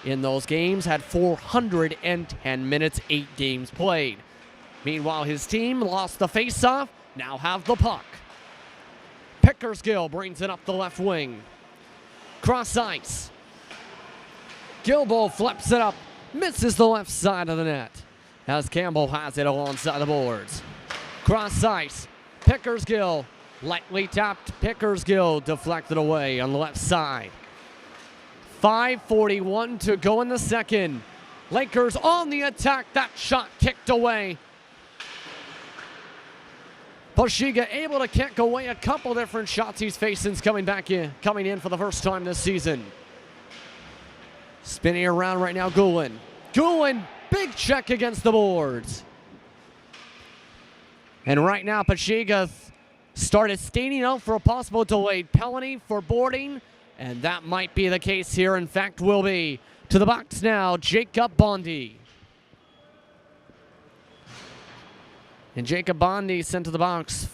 In those games, had 410 minutes, 8 games played. Meanwhile, his team lost the face-off, now have the puck. Pickersgill brings it up the left wing. Cross ice. Gilbo flips it up, misses the left side of the net as Campbell has it alongside the boards. Cross ice, Pickersgill, lightly tapped. Pickersgill deflected away on the left side. 5:41 to go in the second. Lakers on the attack, that shot kicked away. Pacheco able to kick away a couple different shots he's facing coming in for the first time this season. Spinning around right now, Gulen. Gulen, big check against the boards. And right now, Pacheco started skating out for a possible delayed penalty for boarding, and that might be the case here. In fact, will be. To the box now, Jacob Bondi. And Jacob Bondi sent to the box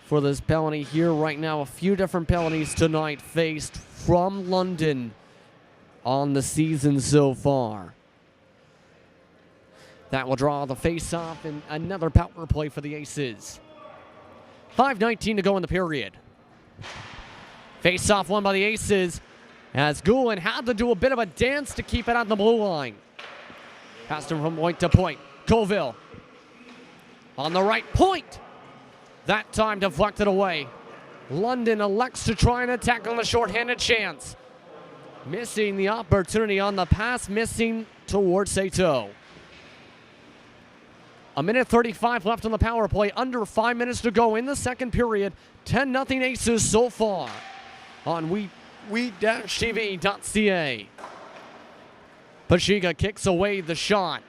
for this penalty here right now. A few different penalties tonight faced from London on the season so far. That will draw the face-off and another power play for the Aces. 5:19 to go in the period. Face-off won by the Aces as Gulen had to do a bit of a dance to keep it on the blue line. Passed him from point to point. Colville on the right point. That time deflected away. London elects to try and attack on the shorthanded chance. Missing the opportunity on the pass, missing towards Sato. 1:35 left on the power play. Under 5 minutes to go in the second period. 10-0 Aces so far on we-tv.ca. Pacheco kicks away the shot.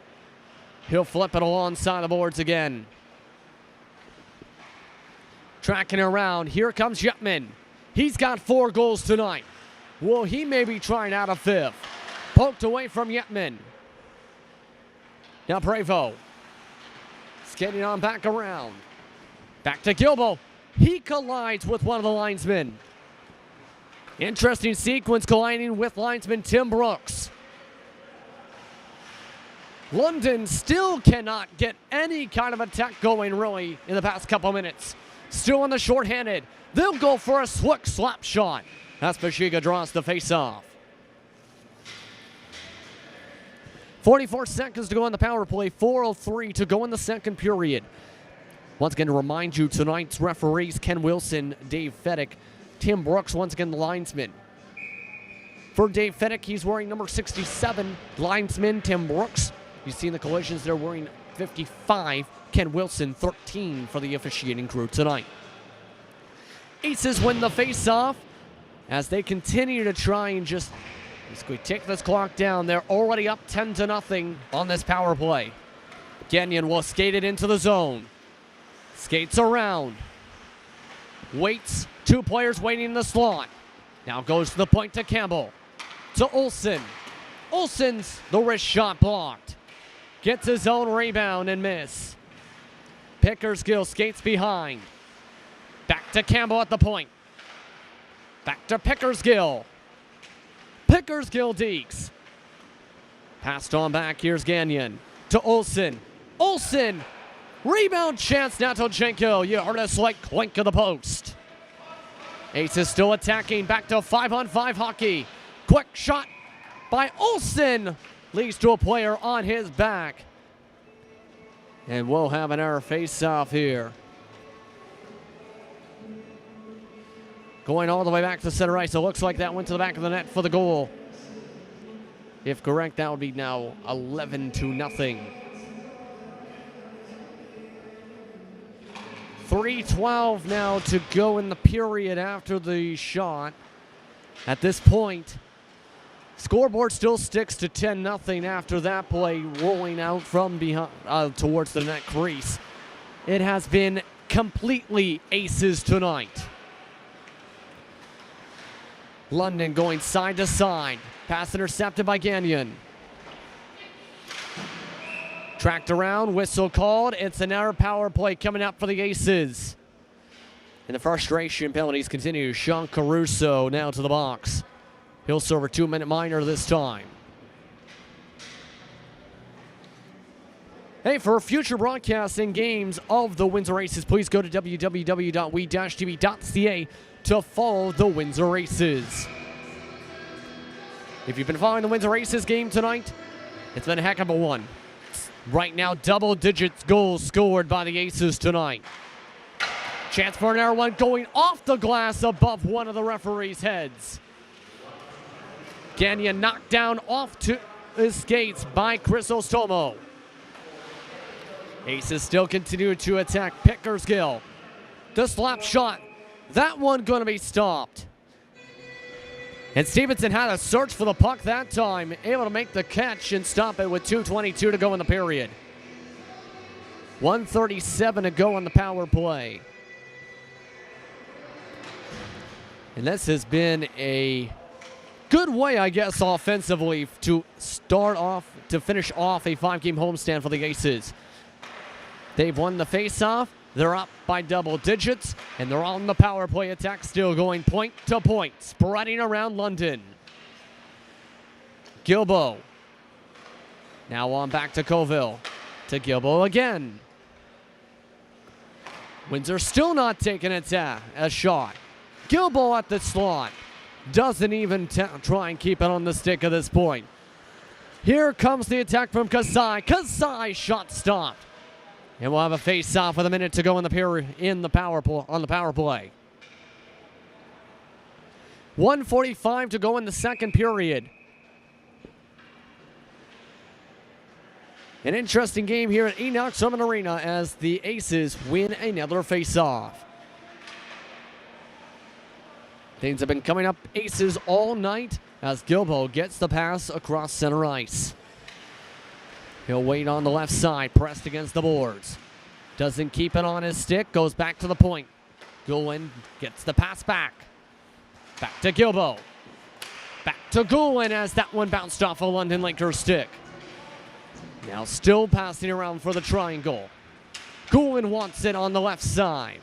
He'll flip it alongside the boards again. Tracking around. Here comes Yetman. He's got 4 goals tonight. Well, he may be trying out a 5th. Poked away from Yetman. Now Prevost. Skating on back around. Back to Gilbo. He collides with one of the linesmen. Interesting sequence colliding with linesman Tim Brooks. London still cannot get any kind of attack going really in the past couple minutes. Still on the shorthanded. They'll go for a slick slap shot. As Pacheco draws the face-off. 44 seconds to go on the power play. 4:03 to go in the second period. Once again, to remind you, tonight's referees, Ken Wilson, Dave Fedek, Tim Brooks, once again, the linesman. For Dave Fedek, he's wearing number 67. Linesman Tim Brooks. You've seen the collisions. They're wearing 55. Ken Wilson, 13 for the officiating crew tonight. Aces win the face-off as they continue to try and just basically take this clock down. They're already up 10-0 on this power play. Gagnon will skate it into the zone. Skates around. Waits. 2 players waiting in the slot. Now goes to the point to Campbell. To Olsen. Olsen's the wrist shot blocked. Gets his own rebound and miss. Pickersgill skates behind. Back to Campbell at the point. Back to Pickersgill. Pickersgill Deeks. Passed on back. Here's Gagnon to Olsen. Olsen. Rebound chance now to Jenko. You heard a slight clink of the post. Aces still attacking. Back to 5-on-5 hockey. Quick shot by Olsen. Leads to a player on his back. And we'll have an error face-off here. Going all the way back to center ice. It looks like that went to the back of the net for the goal. If correct, that would be now 11-0. 3:12 now to go in the period after the shot. At this point, scoreboard still sticks to 10-0 after that play rolling out from behind towards the net crease. It has been completely aces tonight. London going side to side. Pass intercepted by Gagnon. Tracked around, whistle called. It's an error power play coming up for the Aces. And the frustration penalties continue. Sean Caruso now to the box. He'll serve a 2-minute minor this time. Hey, for future broadcasts and games of the Windsor Aces, please go to www.we-tv.ca to follow the Windsor Aces. If you've been following the Windsor Aces game tonight, it's been a heck of a one. Right now, double-digit goals scored by the Aces tonight. Chance for an error one going off the glass above one of the referee's heads. Gagnon knocked down off to his skates by Crisostomo. Aces still continue to attack Pickersgill. The slap shot. That one going to be stopped. And Stevenson had a search for the puck that time, able to make the catch and stop it with 2:22 to go in the period. 1:37 to go on the power play. And this has been a good way, I guess, offensively to finish off a 5-game homestand for the Aces. They've won the face-off. They're up by double digits, and they're on the power play attack, still going point to point, spreading around London. Gilbo. Now on back to Colville. To Gilbo again. Windsor still not taking a shot. Gilbo at the slot. Doesn't even try and keep it on the stick at this point. Here comes the attack from Kasai. Kasai shot stopped. And we'll have a face-off with a minute to go in the period on the power play. 1:45 to go in the second period. An interesting game here at Enoch Summit Arena as the Aces win another face-off. Things have been coming up Aces all night as Gilbo gets the pass across center ice. He'll wait on the left side, pressed against the boards. Doesn't keep it on his stick, goes back to the point. Goulin gets the pass back. Back to Gilbo. Back to Goulin as that one bounced off a London Lakers stick. Now still passing around for the triangle. Goulin wants it on the left side.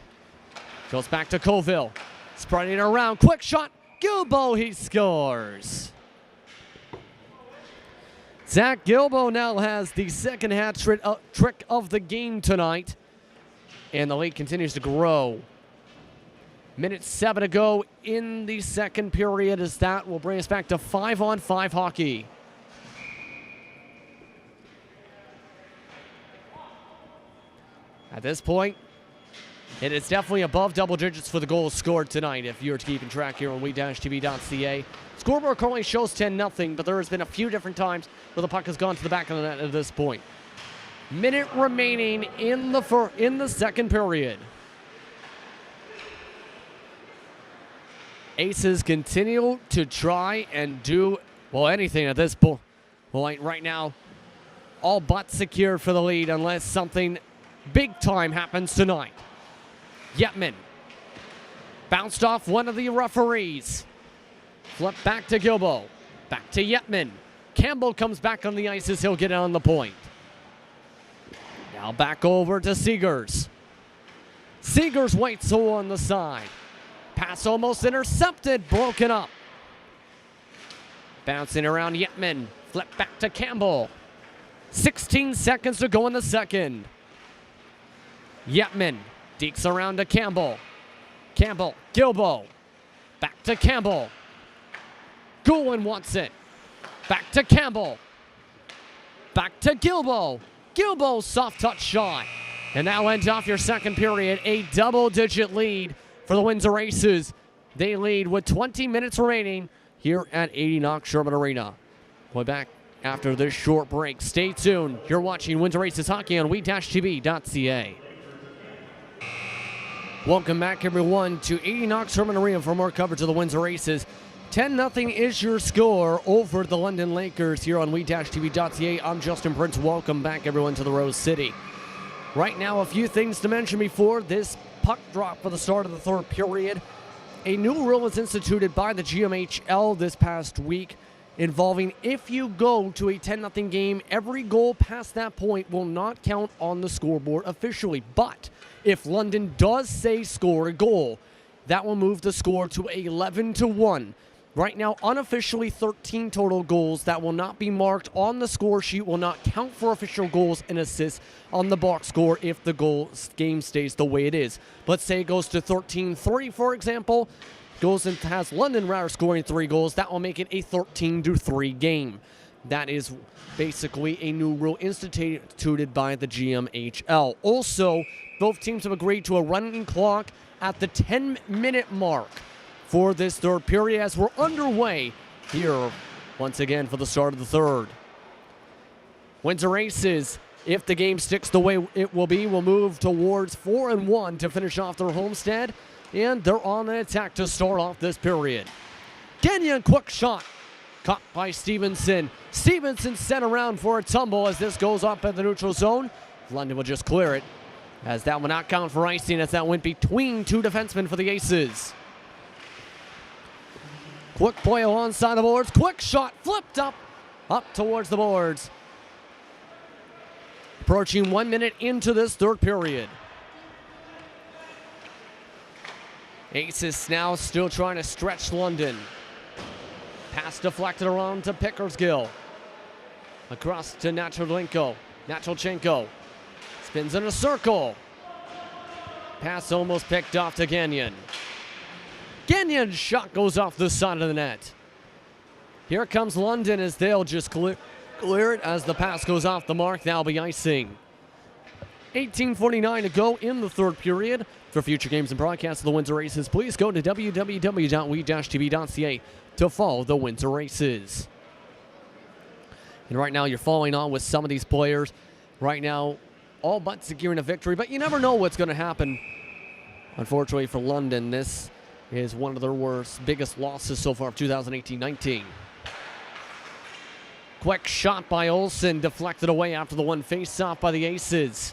Goes back to Colville. Spreading it around, quick shot. Gilbo, he scores. Zach Gilbo now has the second hat trick of the game tonight. And the lead continues to grow. Minute 7 to go in the second period as that will bring us back to 5-on-5 hockey. At this point, it is definitely above double digits for the goals scored tonight if you're keeping track here on we-tv.ca. Scoreboard currently shows 10-0, but there has been a few different times where the puck has gone to the back of the net at this point. Minute remaining in the second period. Aces continue to try and do, well, anything at this point. Right now, all but secured for the lead unless something big time happens tonight. Yetman bounced off one of the referees. Flip back to Gilbo. Back to Yetman. Campbell comes back on the ice as he'll get on the point. Now back over to Seegers. Seegers waits on the side. Pass almost intercepted, broken up. Bouncing around Yetman. Flip back to Campbell. 16 seconds to go in the second. Yetman dekes around to Campbell. Campbell, Gilbo. Back to Campbell. Goulin wants it. Back to Campbell. Back to Gilbo. Gilbo, soft touch shot. And that ends off your second period. A double-digit lead for the Windsor Aces. They lead with 20 minutes remaining here at 80 Knox Sherman Arena. We're back after this short break. Stay tuned. You're watching Windsor Aces Hockey on we-tv.ca. Welcome back, everyone, to 80 Knox Sherman Arena for more coverage of the Windsor Aces. 10-0 is your score over the London Lakers here on we-tv.ca. I'm Justin Prince. Welcome back, everyone, to the Rose City. Right now, a few things to mention before this puck drop for the start of the third period. A new rule was instituted by the GMHL this past week involving if you go to a 10-0 game, every goal past that point will not count on the scoreboard officially. But if London does say score a goal, that will move the score to 11-1. Right now, unofficially 13 total goals that will not be marked on the score sheet will not count for official goals and assists on the box score if the game stays the way it is. Let's say it goes to 13-3, for example, goes and has London rather scoring 3 goals. That will make it a 13-3 game. That is basically a new rule instituted by the GMHL. Also, both teams have agreed to a running clock at the 10-minute mark for this third period as we're underway here once again for the start of the third. Windsor Aces, if the game sticks the way it will be, will move towards 4-1 to finish off their homestand, and they're on an attack to start off this period. Gagnon, quick shot, caught by Stevenson. Stevenson sent around for a tumble as this goes up at the neutral zone. London will just clear it, as that will not count for icing as that went between 2 defensemen for the Aces. Quick play alongside the boards. Quick shot flipped up towards the boards. Approaching 1 minute into this third period. Aces now still trying to stretch London. Pass deflected around to Pickersgill. Across to Nacholchenko. Spins in a circle. Pass almost picked off to Gagnon. Gagnon's shot goes off the side of the net. Here comes London as they'll just clear it as the pass goes off the mark. That'll be icing. 18:49 to go in the third period. For future games and broadcasts of the Windsor Aces, please go to www.we-tv.ca to follow the Windsor Aces. And right now you're following on with some of these players. Right now, all but securing a victory, but you never know what's going to happen. Unfortunately for London, this is one of their biggest losses so far of 2018-19. Quick shot by Olsen, deflected away after the one face-off by the Aces.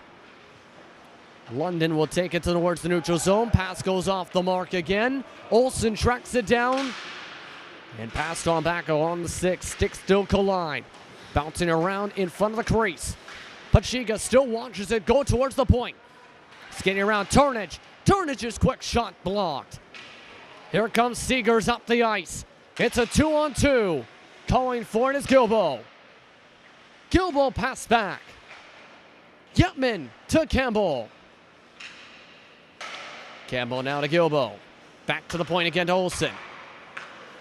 London will take it towards the neutral zone. Pass goes off the mark again. Olsen tracks it down and passed on back along the 6. Sticks still collide. Bouncing around in front of the crease. Pachiga still watches it go towards the point. Skating around Turnage. Turnage's quick shot blocked. Here comes Seegers up the ice. It's a 2-on-2. Calling for it is Gilbo. Gilbo pass back. Yetman to Campbell. Campbell now to Gilbo. Back to the point again to Olsen.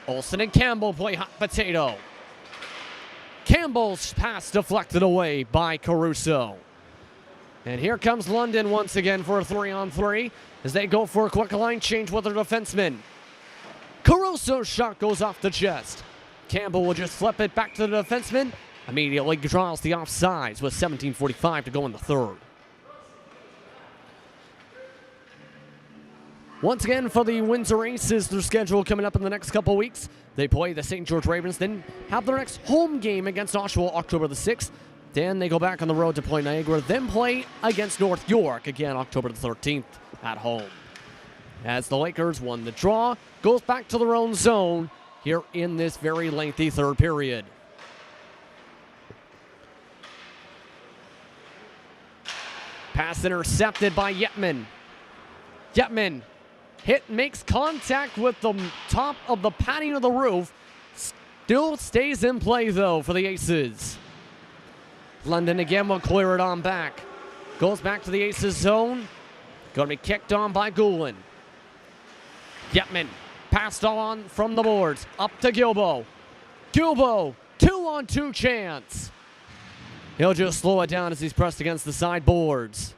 Olsen and Campbell play hot potato. Campbell's pass deflected away by Caruso. And here comes London once again for a 3-on-3 as they go for a quick line change with their defenseman. Caruso's shot goes off the chest. Campbell will just flip it back to the defenseman. Immediately draws the offsides with 17:45 to go in the third. Once again for the Windsor Aces, their schedule coming up in the next couple weeks. They play the St. George Ravens, then have their next home game against Oshawa October the 6th. Then they go back on the road to play Niagara, then play against North York again October the 13th at home. As the Lakers won the draw, goes back to their own zone here in this very lengthy third period. Pass intercepted by Yetman. Yetman makes contact with the top of the padding of the roof. Still stays in play, though, for the Aces. London again will clear it on back. Goes back to the Aces zone. Going to be kicked on by Goulin. Yetman passed on from the boards. Up to Gilbo. Gilbo, 2-on-2 chance. He'll just slow it down as he's pressed against the sideboards.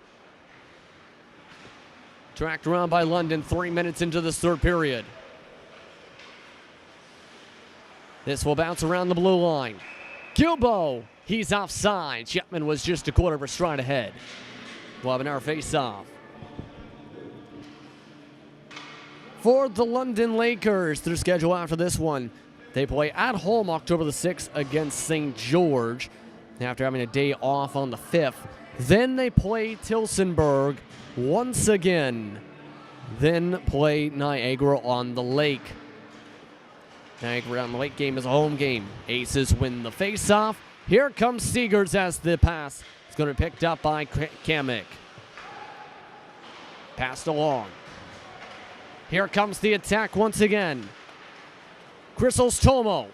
Tracked around by London 3 minutes into this third period. This will bounce around the blue line. Gilbo, he's offside. Yetman was just a quarter of a stride ahead. We'll have an hour face-off. For the London Lakers, their schedule after this one, they play at home October the 6th against St. George after having a day off on the 5th. Then they play Tillsonburg once again. Then play Niagara on the Lake. Niagara on the Lake game is a home game. Aces win the face-off. Here comes Seegers as the pass. It's going to be picked up by Kamek. Passed along. Here comes the attack once again. Chrysostomo.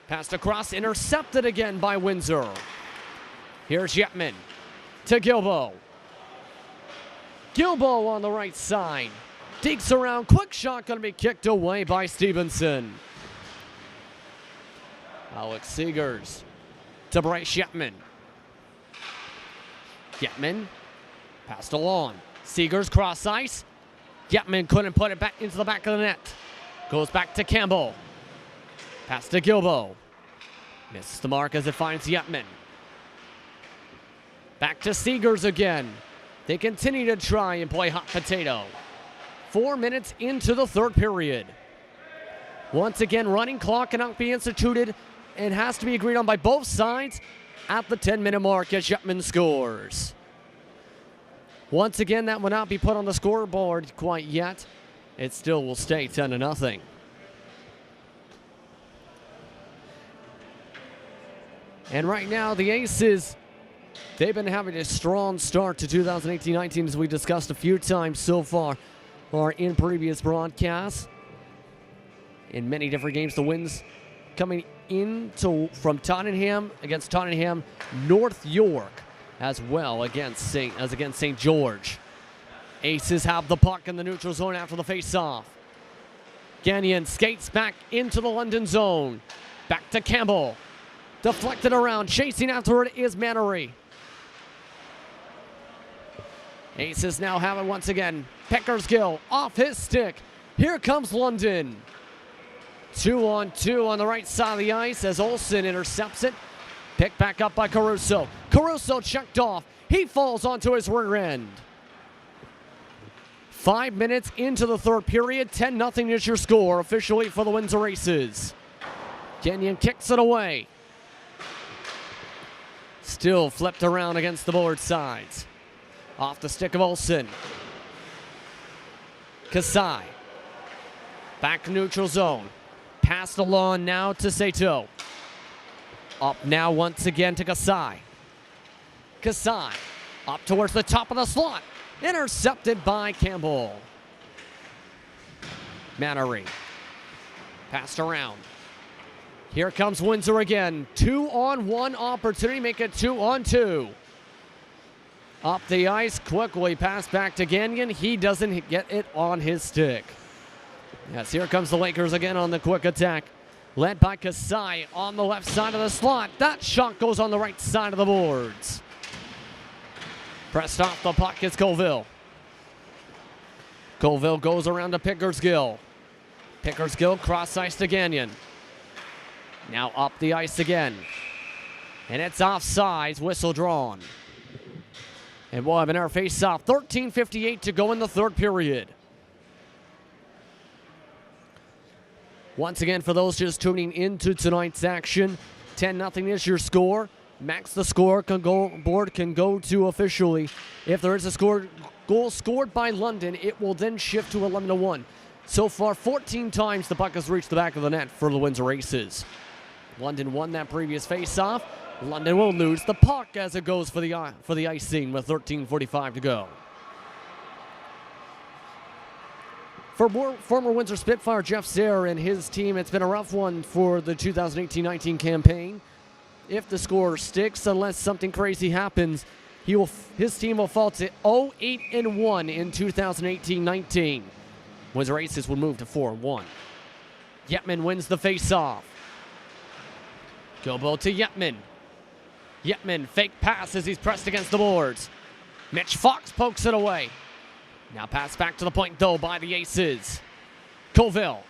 Passed across, intercepted again by Windsor. Here's Yetman to Gilbo. Gilbo on the right side. Digs around, quick shot going to be kicked away by Stevenson. Alex Seegers to Bryce Yetman. Yetman passed along. Seegers cross ice. Yetman couldn't put it back into the back of the net. Goes back to Campbell. Pass to Gilbo. Misses the mark as it finds Yetman. Back to Seegers again. They continue to try and play hot potato. 4 minutes into the third period. Once again, running clock cannot be instituted and has to be agreed on by both sides at the 10-minute mark as Yetman scores. Once again, that will not be put on the scoreboard quite yet. It still will stay 10-0. And right now, the Aces, they've been having a strong start to 2018-19 as we discussed a few times so far or in previous broadcasts. In many different games, the wins coming from Tottenham against Tottenham, North York as well against St. George. Aces have the puck in the neutral zone after the face-off. Gagnon skates back into the London zone. Back to Campbell. Deflected around. Chasing after it is Mannery. Aces now have it once again. Peckersgill off his stick. Here comes London. 2-on-2 on the right side of the ice as Olsen intercepts it. Picked back up by Caruso. Caruso checked off. He falls onto his rear end. 5 minutes into the third period. 10-0 is your score officially for the Windsor Aces. Gagnon kicks it away. Still flipped around against the board sides. Off the stick of Olsen. Kasai. Back neutral zone. Passed along now to Sato. Up now once again to Kasai. Kasai up towards the top of the slot. Intercepted by Campbell. Mannery. Passed around. Here comes Windsor again. 2-on-1 opportunity. Make it 2-on-2. Up the ice quickly. Pass back to Gagnon. He doesn't get it on his stick. Yes, here comes the Lakers again on the quick attack. Led by Kasai on the left side of the slot. That shot goes on the right side of the boards. Pressed off the puck is Colville. Colville goes around to Pickersgill. Pickersgill cross ice to Gagnon. Now up the ice again. And it's offsides, whistle drawn. And we'll have an air face-off. 13:58 to go in the third period. Once again, for those just tuning into tonight's action, 10-0 is your score. Max the score board can go to officially. If there is a goal scored by London, it will then shift to 11-1. So far, 14 times the puck has reached the back of the net for the Windsor Aces. London won that previous face-off. London will lose the puck as it goes for the icing with 13:45 to go. For former Windsor Spitfire Jeff Sayre and his team, it's been a rough one for the 2018-19 campaign. If the score sticks, unless something crazy happens, his team will fall to 0-8-1 in 2018-19. Windsor Aces will move to 4-1. Yetman wins the face-off. Gilbo to Yetman. Yetman, fake pass as he's pressed against the boards. Mitch Fox pokes it away. Now pass back to the point, though, by the Aces. Colville.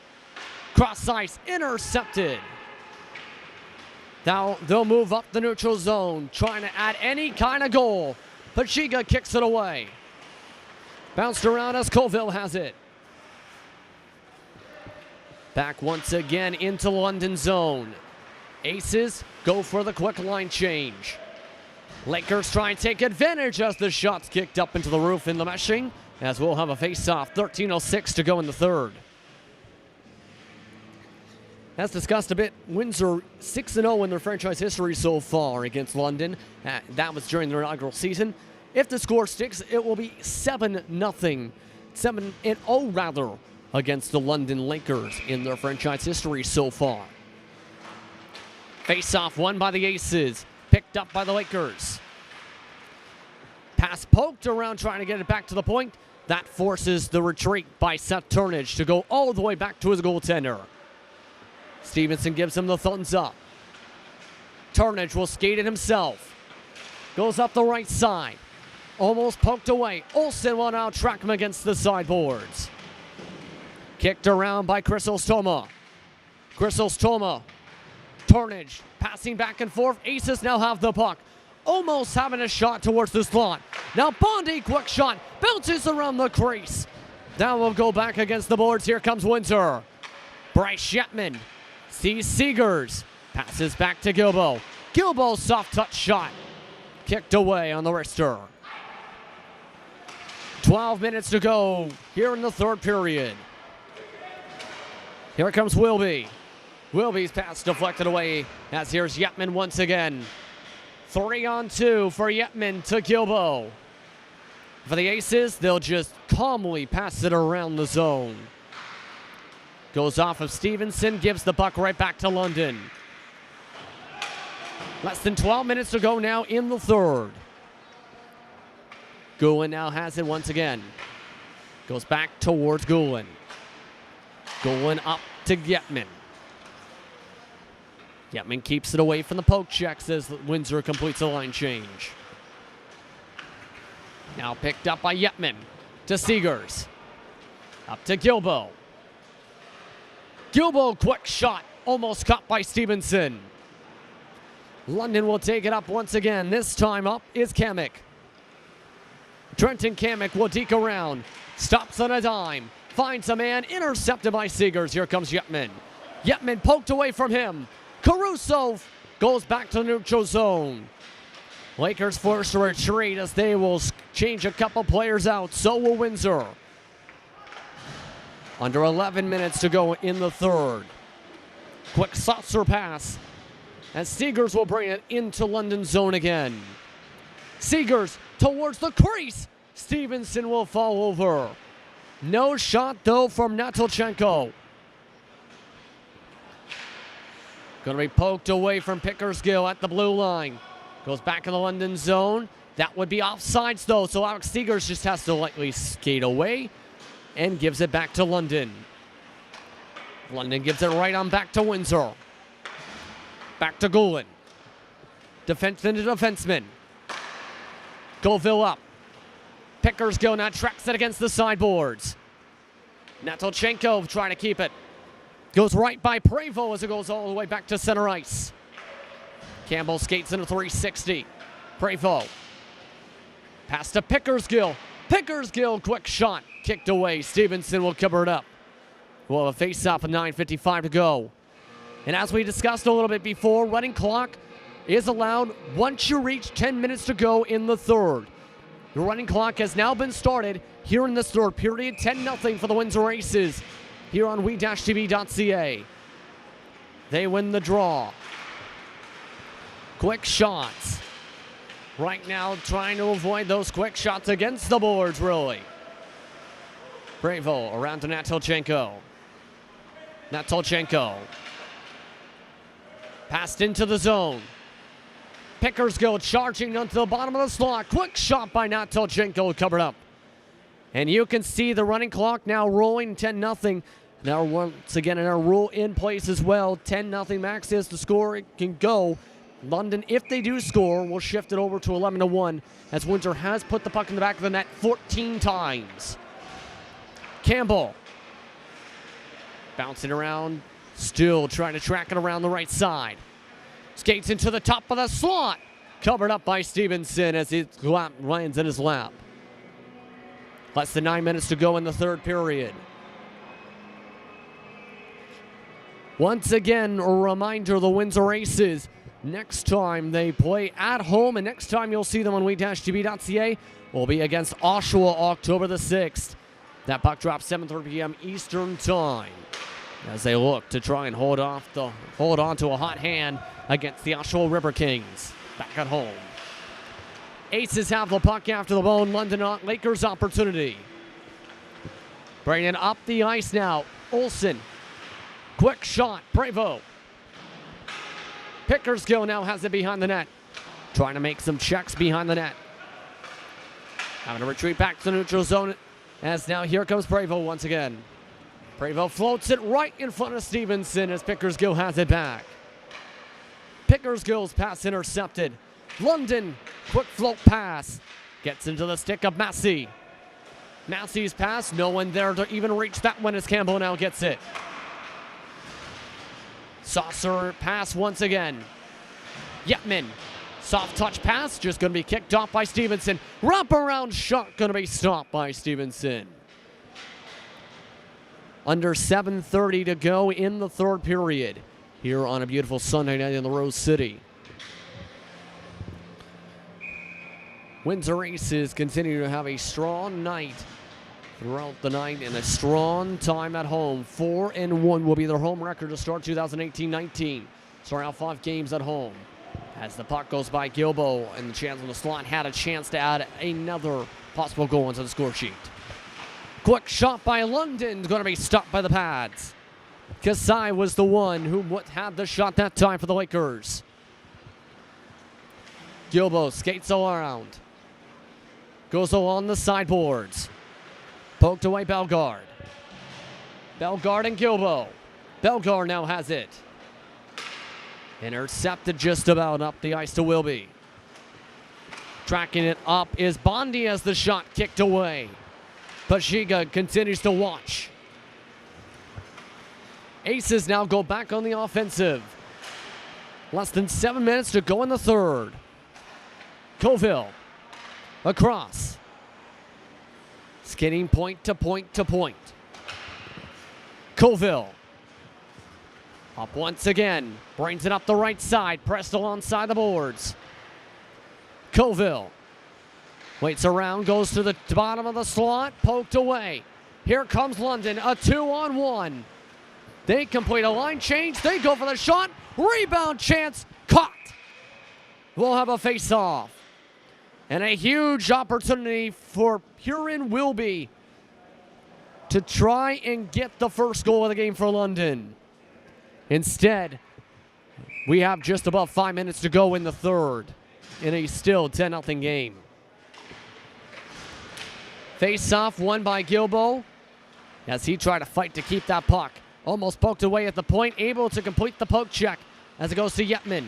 Cross ice, intercepted. Now they'll move up the neutral zone, trying to add any kind of goal. Pachiga kicks it away. Bounced around as Colville has it. Back once again into London zone. Aces go for the quick line change. Lakers try and take advantage as the shot's kicked up into the roof in the meshing, as we'll have a face-off. 13:06 to go in the third. As discussed a bit, Windsor 6-0 in their franchise history so far against London. That was during their inaugural season. If the score sticks, it will be 7-0. 7-0 rather, against the London Lakers in their franchise history so far. Face-off won by the Aces. Picked up by the Lakers. Pass poked around trying to get it back to the point. That forces the retreat by Seth Turnage to go all the way back to his goaltender. Stevenson gives him the thumbs up. Turnage will skate it himself. Goes up the right side. Almost poked away. Olsen will now track him against the sideboards. Kicked around by Chris Ostoma. Chris Ostoma. Turnage passing back and forth. Aces now have the puck. Almost having a shot towards the slot. Now Bondi, quick shot. Bounces around the crease. Now we'll go back against the boards. Here comes Windsor. Bryce Shetman sees Seegers. Passes back to Gilbo. Gilbo's soft touch shot. Kicked away on the wrister. 12 minutes to go here in the third period. Here comes Wilby. Wilby's pass deflected away as here's Yetman once again. 3-on-2 for Yetman to Gilbo. For the Aces, they'll just calmly pass it around the zone. Goes off of Stevenson, gives the puck right back to London. Less than 12 minutes to go now in the third. Goulin now has it once again. Goes back towards Goulin. Goulin up to Yetman. Yetman keeps it away from the poke checks as Windsor completes a line change. Now picked up by Yetman to Seegers. Up to Gilbo. Gilbo, quick shot. Almost caught by Stevenson. London will take it up once again. This time up is Kamek. Trenton Kamek will deke around. Stops on a dime. Finds a man. Intercepted by Seegers. Here comes Yetman. Yetman poked away from him. Caruso goes back to the neutral zone. Lakers forced to retreat as they will change a couple players out. So will Windsor. Under 11 minutes to go in the third. Quick saucer pass. And Seegers will bring it into London zone again. Seegers towards the crease. Stevenson will fall over. No shot, though, from Natolchenko. Going to be poked away from Pickersgill at the blue line. Goes back in the London zone. That would be offsides, though, so Alex Seegers just has to lightly skate away and gives it back to London. London gives it right on back to Windsor. Back to Goulin. Defenseman to defenseman. Colville up. Pickersgill now tracks it against the sideboards. Natolchenko trying to keep it. Goes right by Prevost as it goes all the way back to center ice. Campbell skates into 360. Prevost. Pass to Pickersgill. Pickersgill, quick shot. Kicked away. Stevenson will cover it up. We'll have a face-off with 9:55 to go. And as we discussed a little bit before, running clock is allowed once you reach 10 minutes to go in the third. The running clock has now been started here in this third period. 10-0 for the Windsor Aces here on we-tv.ca. They win the draw. Quick shots. Right now trying to avoid those quick shots against the boards, really. Bravo around to Natolchenko. Natolchenko. Passed into the zone. Pickersgill charging onto the bottom of the slot. Quick shot by Natolchenko, covered up. And you can see the running clock now rolling 10-0. Now once again, our rule in place as well. 10-0 max is the score. It can go. London, if they do score, will shift it over to 11-1 as Windsor has put the puck in the back of the net 14 times. Campbell bouncing around, still trying to track it around the right side. Skates into the top of the slot. Covered up by Stevenson as it lands in his lap. Less than 9 minutes to go in the third period. Once again, a reminder, the Windsor Aces, next time they play at home, and next time you'll see them on we-tv.ca, will be against Oshawa October the 6th. That puck drops 7:30 p.m. Eastern Time as they look to try and hold on to a hot hand against the Oshawa River Kings back at home. Aces have the puck after the bone. London Lakers opportunity. Bringing it up the ice now. Olsen. Quick shot. Bravo. Pickersgill now has it behind the net. Trying to make some checks behind the net. Having to retreat back to the neutral zone. As now here comes Bravo once again. Bravo floats it right in front of Stevenson as Pickersgill has it back. Pickersgill's pass intercepted. London, quick float pass. Gets into the stick of Massey. Massey's pass, no one there to even reach that one as Campbell now gets it. Saucer pass once again. Yetman, soft touch pass, just going to be kicked off by Stevenson. Wraparound shot going to be stopped by Stevenson. Under 7:30 to go in the third period here on a beautiful Sunday night in the Rose City. Windsor Aces continue to have a strong night throughout the night and a strong time at home. 4-1 will be their home record to start 2018-19. Starting out 5 games at home. As the puck goes by Gilbo and the chance on the slot had a chance to add another possible goal into the score sheet. Quick shot by London, going to be stopped by the pads. Kasai was the one who had the shot that time for the Lakers. Gilbo skates around. Goes along the sideboards. Poked away Bellegarde. Bellegarde and Gilbo. Bellegarde now has it. Intercepted just about up the ice to Wilby. Tracking it up is Bondi as the shot kicked away. Pashiga continues to watch. Aces now go back on the offensive. Less than 7 minutes to go in the third. Coville. Across. Skidding point to point to point. Coville. Up once again. Brings it up the right side. Pressed alongside the boards. Coville. Waits around. Goes to the bottom of the slot. Poked away. Here comes London. A 2-on-1. They complete a line change. They go for the shot. Rebound chance. Caught. We'll have a face-off. And a huge opportunity for Huron Wilby to try and get the first goal of the game for London. Instead, we have just about 5 minutes to go in the third in a still 10-0 game. Face-off won by Gilbo as he tried to fight to keep that puck. Almost poked away at the point, able to complete the poke check as it goes to Yetman.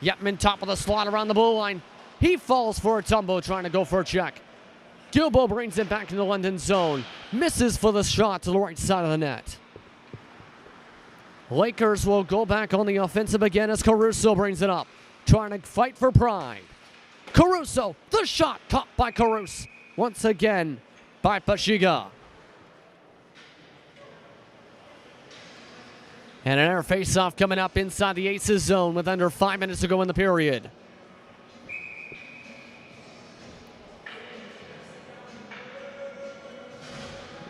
Yetman top of the slot around the blue line. He falls for a tumble trying to go for a check. Gilbo brings it back in the London zone. Misses for the shot to the right side of the net. Lakers will go back on the offensive again as Caruso brings it up. Trying to fight for pride. Caruso, the shot caught by Caruso. Once again by Pashiga. And an air face-off coming up inside the Aces zone with under 5 minutes to go in the period.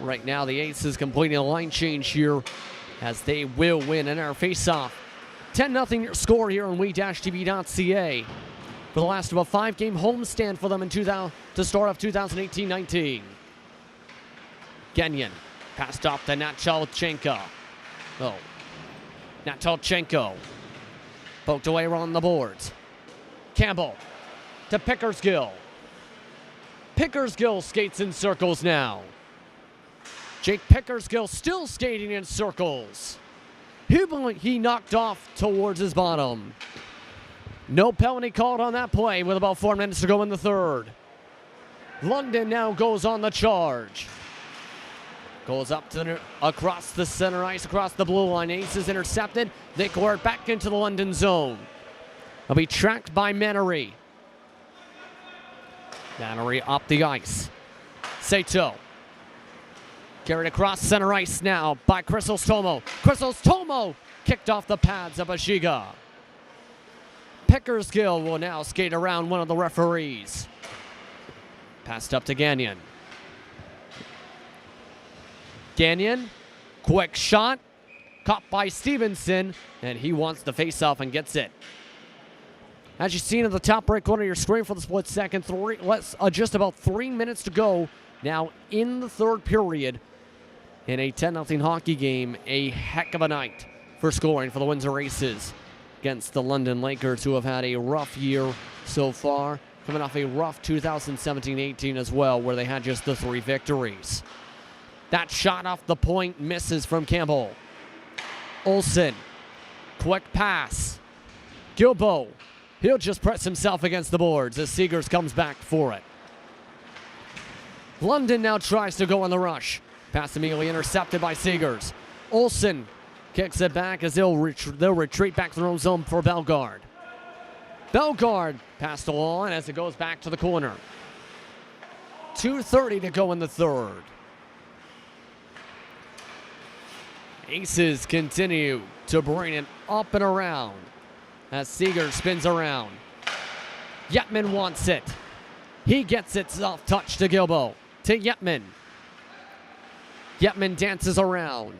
Right now, the Aces completing a line change here as they will win an air face-off. 10-0 score here on we-tv.ca for the last of a 5-game homestand for them in to start off 2018-19. Genyon passed off to Nachalchenko. Oh, Nachalchenko poked away around the boards. Campbell to Pickersgill. Pickersgill skates in circles now. Jake Pickersgill still skating in circles. He knocked off towards his bottom. No penalty called on that play with about 4 minutes to go in the third. London now goes on the charge. Goes up to across the center ice, across the blue line. Ace is intercepted. They go back into the London zone. They'll be tracked by Mannery. Mannery up the ice. Sato. Carried across center ice now by Chrysostomo. Chrysostomo kicked off the pads of Ashiga. Pickersgill will now skate around one of the referees. Passed up to Gagnon. Gagnon, quick shot, caught by Stevenson, and he wants the face-off and gets it. As you've seen in the top right corner of your screen for the split second, just about 3 minutes to go now in the third period in a 10-0 hockey game. A heck of a night for scoring for the Windsor Aces against the London Lakers, who have had a rough year so far, coming off a rough 2017-18 as well, where they had just the 3 victories. That shot off the point misses from Campbell. Olsen, quick pass. Gilbo, he'll just press himself against the boards as Seegers comes back for it. London now tries to go on the rush. Pass immediately intercepted by Seegers. Olsen kicks it back as they'll retreat back to their own zone for Bellegarde. Bellegarde passed along as it goes back to the corner. 2:30 to go in the third. Aces continue to bring it up and around as Seegers spins around. Yetman wants it. He gets it off touch to Gilbo. To Yetman. Yetman dances around.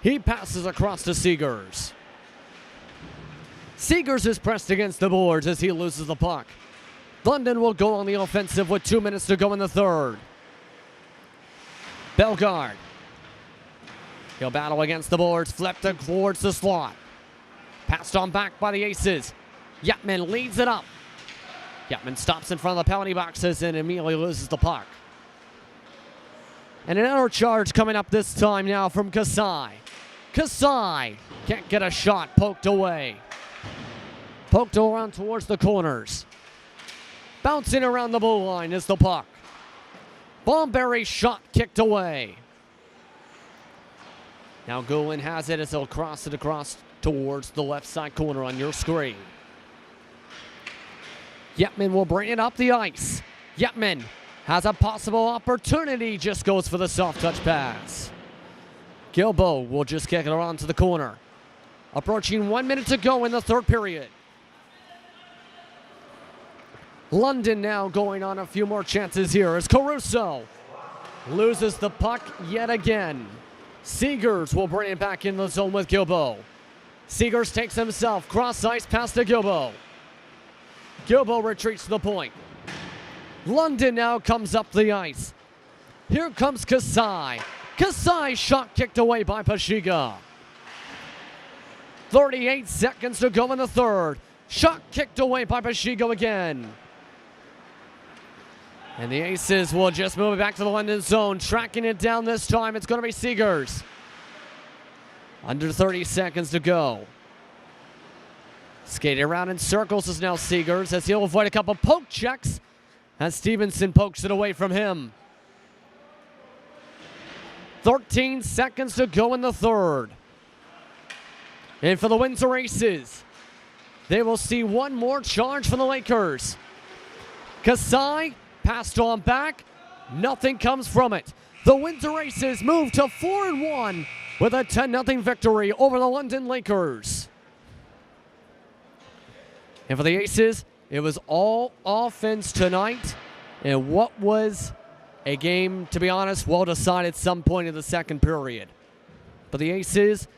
He passes across to Seegers. Seegers is pressed against the boards as he loses the puck. London will go on the offensive with 2 minutes to go in the third. Bellegarde. He'll battle against the boards, flipped towards the slot. Passed on back by the Aces. Yetman leads it up. Yetman stops in front of the penalty boxes and immediately loses the puck. And another charge coming up this time now from Kasai. Kasai can't get a shot, poked away. Poked around towards the corners. Bouncing around the blue line is the puck. Bomberry shot kicked away. Now Goulin has it as he'll cross it across towards the left side corner on your screen. Yetman will bring it up the ice. Yetman has a possible opportunity, just goes for the soft touch pass. Gilbo will just kick it around to the corner. Approaching 1 minute to go in the third period. London now going on a few more chances here as Caruso loses the puck yet again. Seegers will bring it back in the zone with Gilbo. Seegers takes himself cross ice past to Gilbo. Gilbo retreats to the point. London now comes up the ice. Here comes Kasai. Kasai shot kicked away by Pashiga. 38 seconds to go in the third. Shot kicked away by Pashiga again. And the Aces will just move it back to the London zone. Tracking it down this time. It's going to be Seegers. Under 30 seconds to go. Skating around in circles is now Seegers as he'll avoid a couple poke checks as Stevenson pokes it away from him. 13 seconds to go in the third. And for the Windsor Aces, they will see one more charge from the Lakers. Kasai passed on back. Nothing comes from it. The Windsor Aces move to 4-1 with a 10-0 victory over the London Lakers. And for the Aces, it was all offense tonight. And what was a game, to be honest, well decided some point in the second period. But the Aces,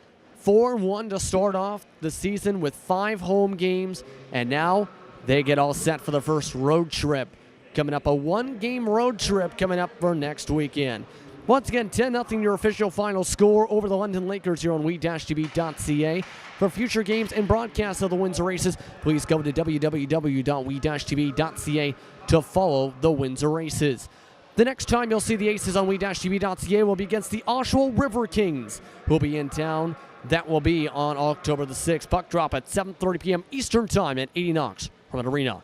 4-1 to start off the season with 5 home games. And now they get all set for the first road trip. Coming up, a 1-game road trip coming up for next weekend. Once again, 10-0 your official final score over the London Lakers here on we-tv.ca. For future games and broadcasts of the Windsor races, please go to www.we-tv.ca to follow the Windsor races. The next time you'll see the Aces on we-tv.ca will be against the Oshawa River Kings, who will be in town. That will be on October the 6th. Puck drop at 7:30 p.m. Eastern Time at 80 Knox from an arena.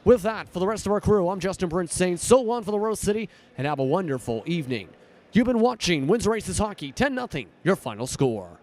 With that, for the rest of our crew, I'm Justin Prince saying so long for the Rose City and have a wonderful evening. You've been watching Windsor Aces Hockey, 10-0, your final score.